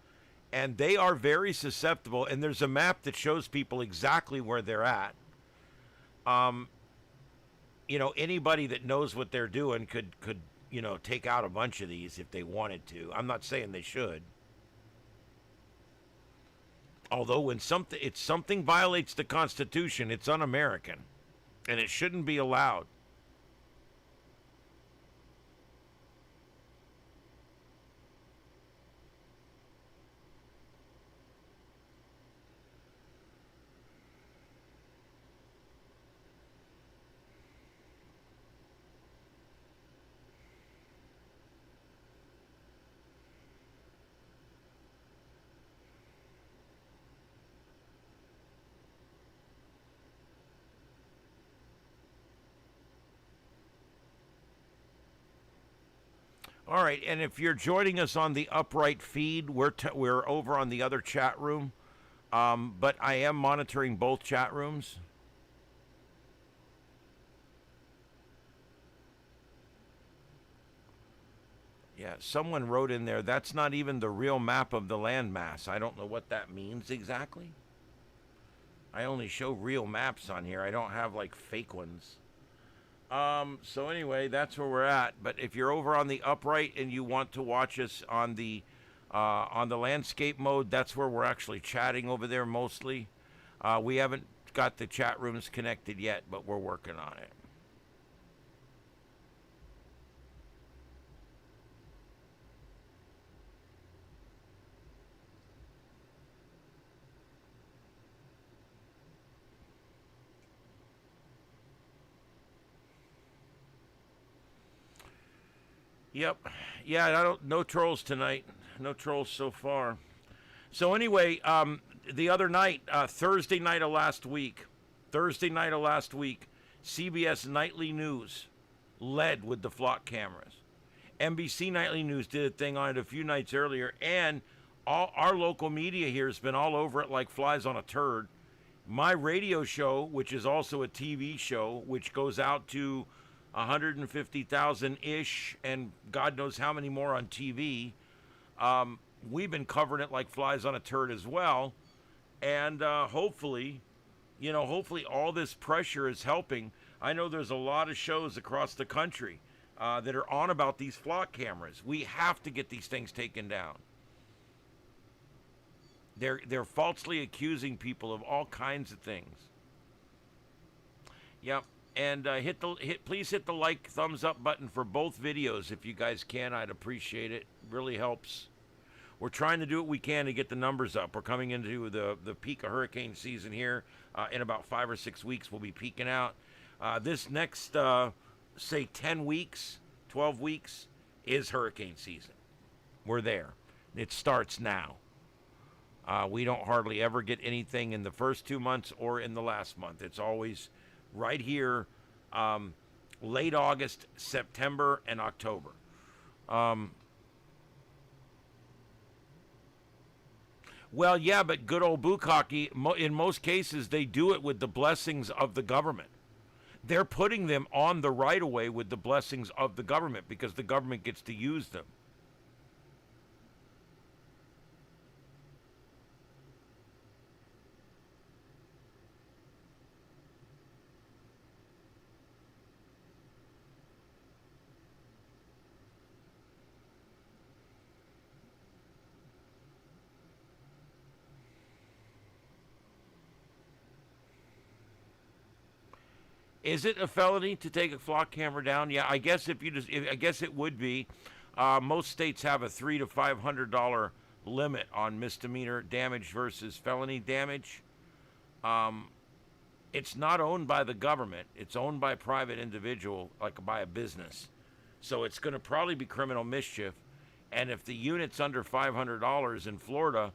Speaker 2: And they are very susceptible. And there's a map that shows people exactly where they're at. Anybody that knows what they're doing could take out a bunch of these if they wanted to. I'm not saying they should. Although when something violates the Constitution, it's un-American. And it shouldn't be allowed. All right, and if you're joining us on the Upright feed, we're over on the other chat room, but I am monitoring both chat rooms. Yeah, someone wrote in there, that's not even the real map of the landmass. I don't know what that means exactly. I only show real maps on here. I don't have like fake ones. So anyway, that's where we're at. But if you're over on the Upright and you want to watch us on the landscape mode, that's where we're actually chatting over there mostly. We haven't got the chat rooms connected yet, but we're working on it. Yep. Yeah, no trolls tonight. No trolls so far. So anyway, the other night, Thursday night of last week, CBS Nightly News led with the flock cameras. NBC Nightly News did a thing on it a few nights earlier, and all our local media here has been all over it like flies on a turd. My radio show, which is also a TV show, which goes out to 150,000-ish, and God knows how many more on TV. We've been covering it like flies on a turd as well. And hopefully all this pressure is helping. I know there's a lot of shows across the country that are on about these flock cameras. We have to get these things taken down. They're falsely accusing people of all kinds of things. Yep. And please hit the like, thumbs up button for both videos if you guys can. I'd appreciate it. It really helps. We're trying to do what we can to get the numbers up. We're coming into the peak of hurricane season here. In about 5 or 6 weeks, we'll be peaking out. This next, say, 10 weeks, 12 weeks is hurricane season. We're there. It starts now. We don't hardly ever get anything in the first 2 months or in the last month. It's always right here, late August, September, and October. Well, yeah, but good old bukkake, in most cases, they do it with the blessings of the government. They're putting them on the right-of-way with the blessings of the government because the government gets to use them. Is it a felony to take a flock camera down? Yeah, I guess I guess it would be. Most states have a $300 to $500 limit on misdemeanor damage versus felony damage. It's not owned by the government. It's owned by a private individual, like by a business. So it's going to probably be criminal mischief. And if the unit's under $500 in Florida,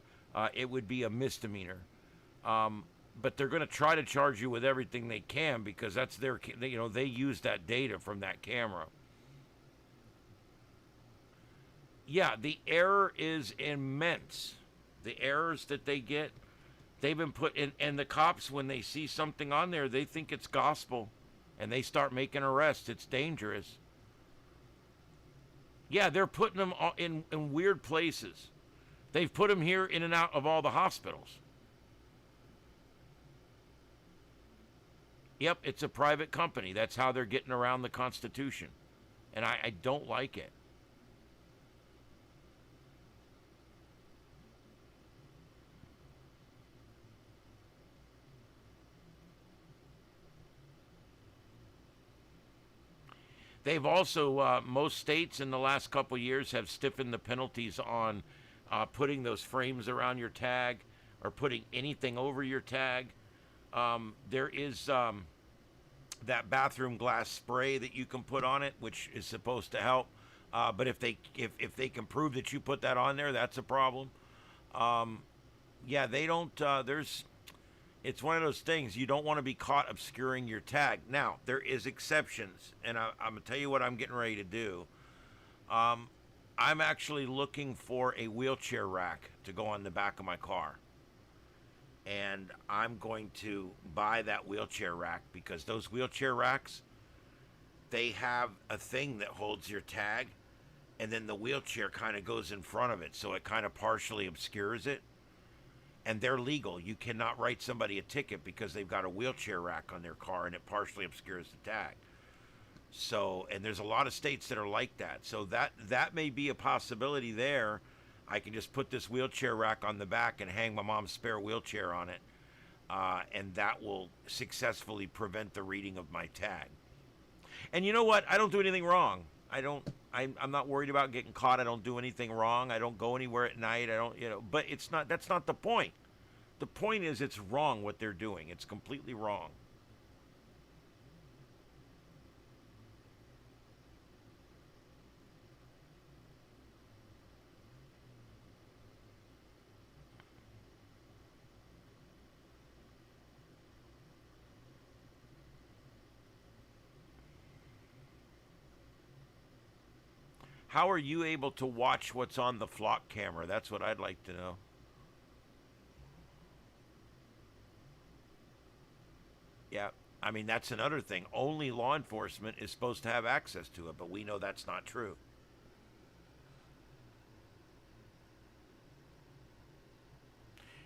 Speaker 2: it would be a misdemeanor. But they're going to try to charge you with everything they can because that's they use that data from that camera. Yeah, the error is immense. The errors that they get, they've been put in, and the cops, when they see something on there, they think it's gospel, and they start making arrests. It's dangerous. Yeah, they're putting them in weird places. They've put them here in and out of all the hospitals. Yep, it's a private company. That's how they're getting around the Constitution. And I don't like it. They've also, most states in the last couple years have stiffened the penalties on putting those frames around your tag or putting anything over your tag. There is that bathroom glass spray that you can put on it, which is supposed to help. But if they can prove that you put that on there, that's a problem. Yeah, they don't. It's one of those things. You don't want to be caught obscuring your tag. Now, there is exceptions, and I'm gonna tell you what I'm getting ready to do. I'm actually looking for a wheelchair rack to go on the back of my car. And I'm going to buy that wheelchair rack because those wheelchair racks, they have a thing that holds your tag, and then the wheelchair kind of goes in front of it, so it kind of partially obscures it. And they're legal. You cannot write somebody a ticket because they've got a wheelchair rack on their car and it partially obscures the tag. So, and there's a lot of states that are like that. So that may be a possibility there. I can just put this wheelchair rack on the back and hang my mom's spare wheelchair on it. And that will successfully prevent the reading of my tag. And you know what? I don't do anything wrong. I'm not worried about getting caught. I don't do anything wrong. I don't go anywhere at night. I don't, but that's not the point. The point is it's wrong what they're doing. It's completely wrong. How are you able to watch what's on the flock camera? That's what I'd like to know. Yeah, I mean, that's another thing. Only law enforcement is supposed to have access to it, but we know that's not true.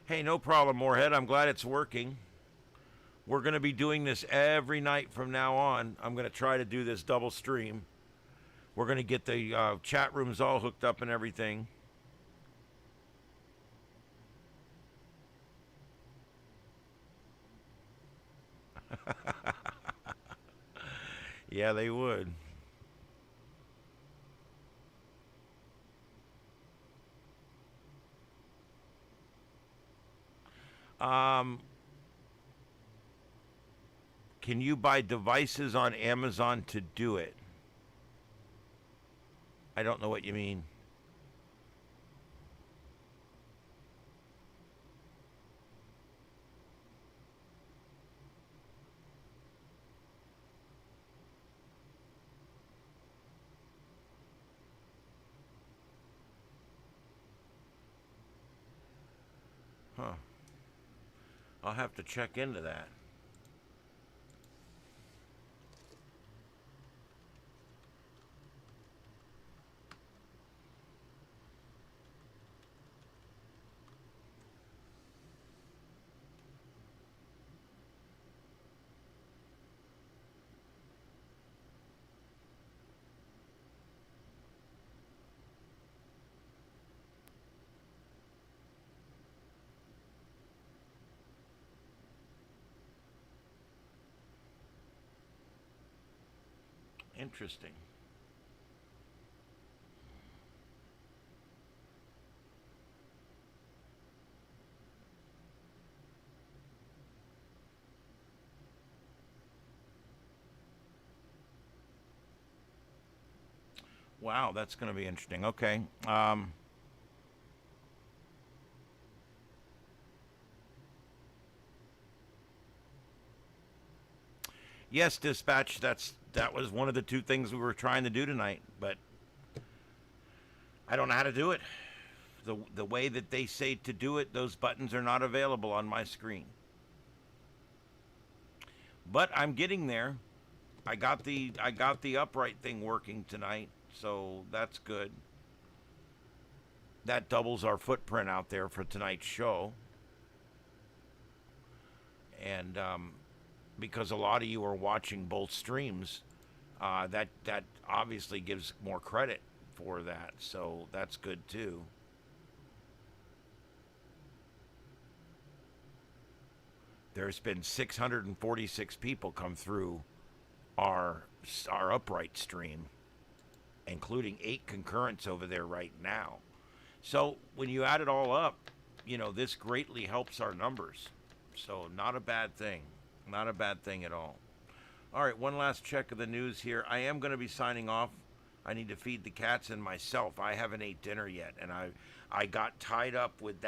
Speaker 2: Hey, no problem, Moorhead. I'm glad it's working. We're going to be doing this every night from now on. I'm going to try to do this double stream. We're going to get the chat rooms all hooked up and everything. Yeah, they would. Can you buy devices on Amazon to do it? I don't know what you mean. Huh. I'll have to check into that. Interesting. Wow, that's going to be interesting. Okay. Yes, dispatch. That was one of the two things we were trying to do tonight, but I don't know how to do it. The way that they say to do it, those buttons are not available on my screen. But I'm getting there. I got the upright thing working tonight, so that's good. That doubles our footprint out there for tonight's show. And because a lot of you are watching both streams, that obviously gives more credit for that, so that's good too. There's been 646 people come through our upright stream, including 8 concurrents over there right now. So when you add it all up, this greatly helps our numbers. So not a bad thing. Not a bad thing at all. All right, one last check of the news here. I am going to be signing off. I need to feed the cats and myself. I haven't ate dinner yet, and I got tied up with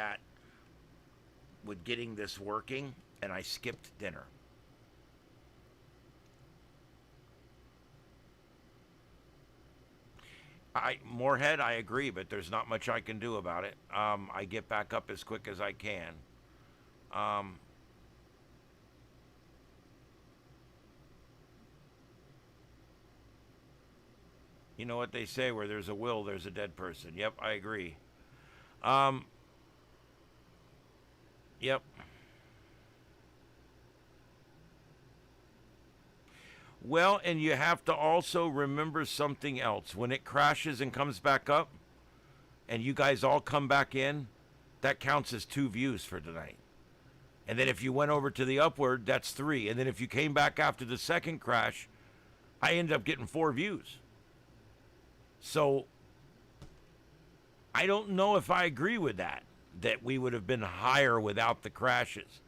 Speaker 2: getting this working, and I skipped dinner. Moorhead, I agree, but there's not much I can do about it. I get back up as quick as I can. You know what they say, where there's a will, there's a dead person. Yep, I agree. Yep. Well, and you have to also remember something else. When it crashes and comes back up, and you guys all come back in, that counts as 2 views for tonight. And then if you went over to the upward, that's 3. And then if you came back after the second crash, I ended up getting 4 views. So I don't know if I agree with that we would have been higher without the crashes.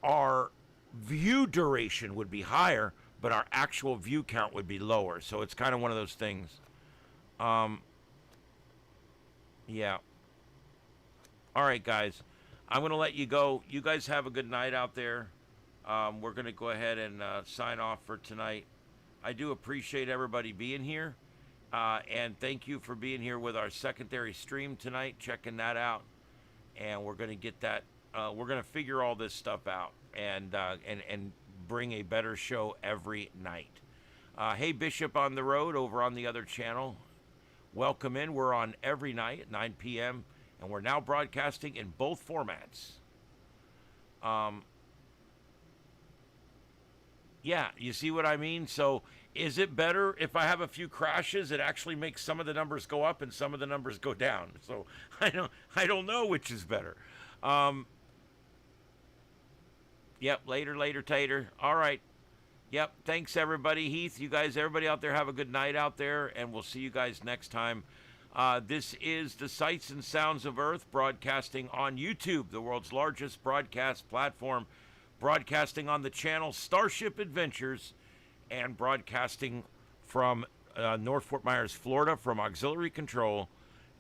Speaker 2: Our view duration would be higher, but our actual view count would be lower. So it's kind of one of those things. Yeah. All right, guys. I'm going to let you go. You guys have a good night out there. We're going to go ahead and sign off for tonight. I do appreciate everybody being here. And thank you for being here with our secondary stream tonight, checking that out. And we're going to get that, we're going to figure all this stuff out and bring a better show every night. Hey, Bishop on the Road over on the other channel. Welcome in. We're on every night at 9 p.m. And we're now broadcasting in both formats. Yeah, you see what I mean? So is it better if I have a few crashes? It actually makes some of the numbers go up and some of the numbers go down. So I don't know which is better. Yep, later, tater. All right. Yep, thanks everybody. Heath, you guys, everybody out there, have a good night out there, and we'll see you guys next time. This is the Sights and Sounds of Earth, broadcasting on YouTube, the world's largest broadcast platform, broadcasting on the channel StarShip Adventures, and broadcasting from North Fort Myers, Florida, from Auxiliary Control.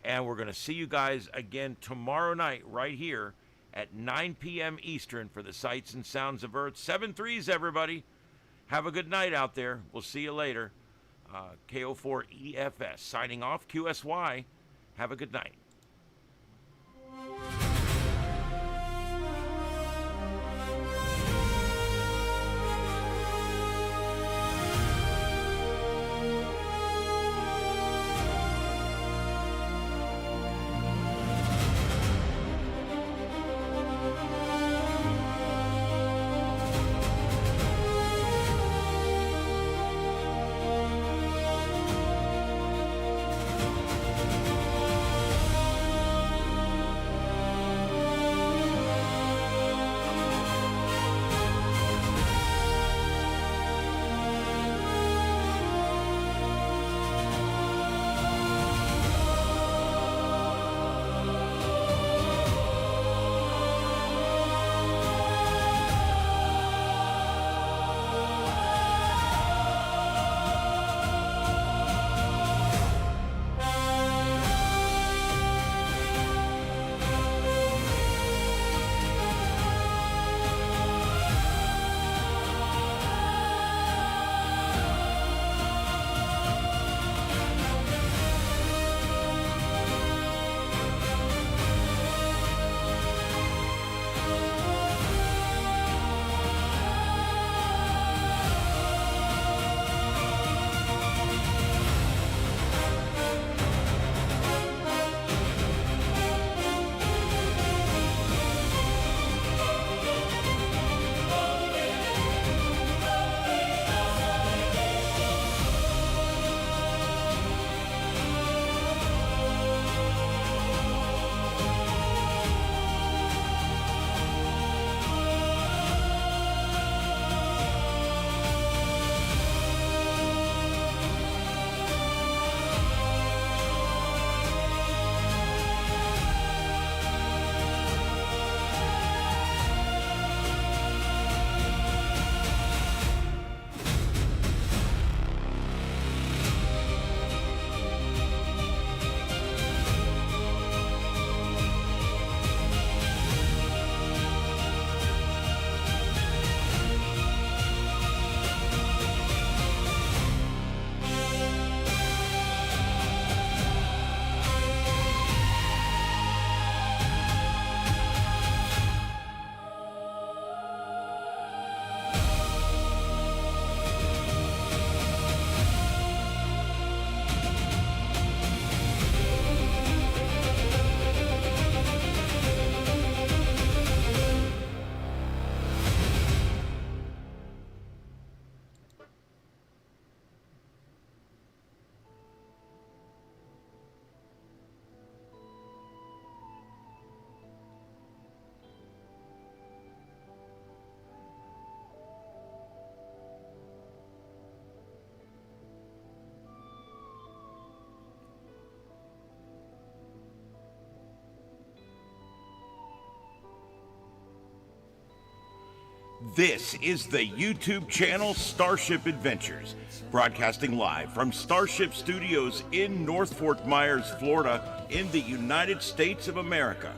Speaker 2: And we're going to see you guys again tomorrow night right here at 9 p.m. Eastern for the Sights and Sounds of Earth. 7-3s, everybody. Have a good night out there. We'll see you later. KO4EFS signing off. QSY. Have a good night. This is the YouTube channel Starship Adventures, broadcasting live from Starship Studios in North Fort Myers, Florida, in the United States of America.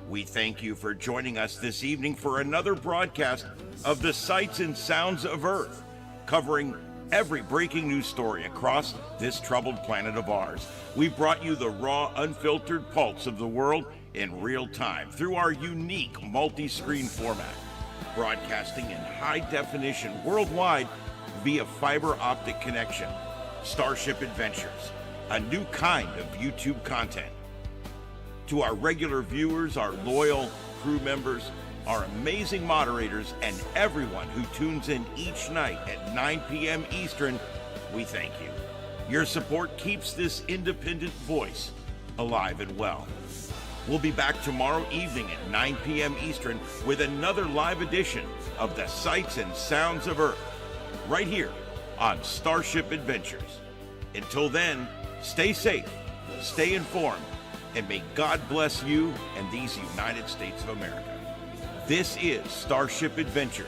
Speaker 2: We thank you for joining us this evening for another broadcast of the Sights and Sounds of Earth, covering every breaking news story across this troubled planet of ours. We brought you the raw, unfiltered pulse of the world in real time through our unique multi-screen format, broadcasting in high definition worldwide via fiber optic connection. Starship Adventures, a new kind of YouTube content. To our regular viewers, our loyal crew members, our amazing moderators, and everyone who tunes in each night at 9 p.m. Eastern, we thank you. Your support keeps this independent voice alive and well. We'll be back tomorrow evening at 9 p.m. Eastern with another live edition of the Sights and Sounds of Earth, right here on Starship Adventures. Until then, stay safe, stay informed, and may God bless you and these United States of America. This is Starship Adventures,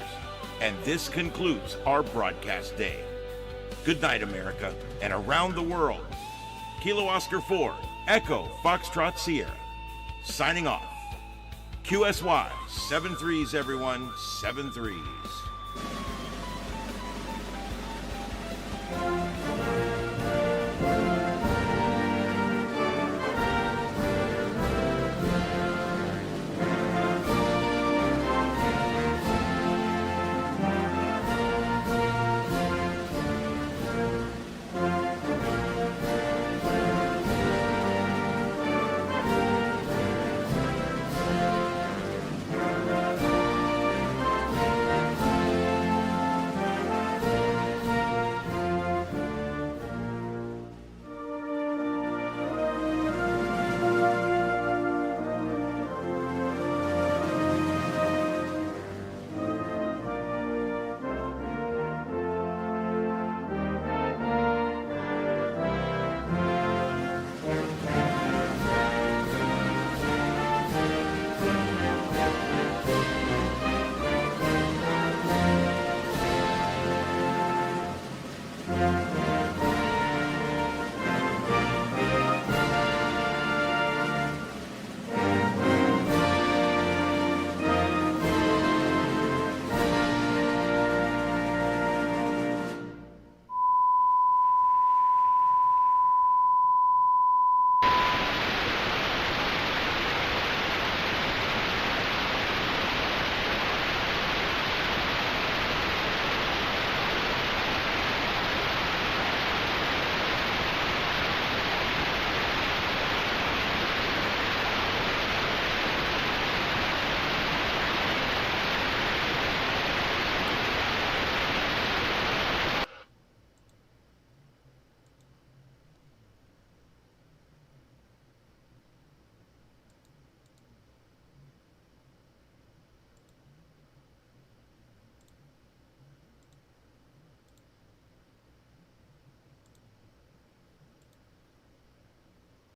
Speaker 2: and this concludes our broadcast day. Good night, America, and around the world. Kilo Oscar 4, Echo Foxtrot Sierra. Signing off. QSY, 7-3s, everyone, 7-3s.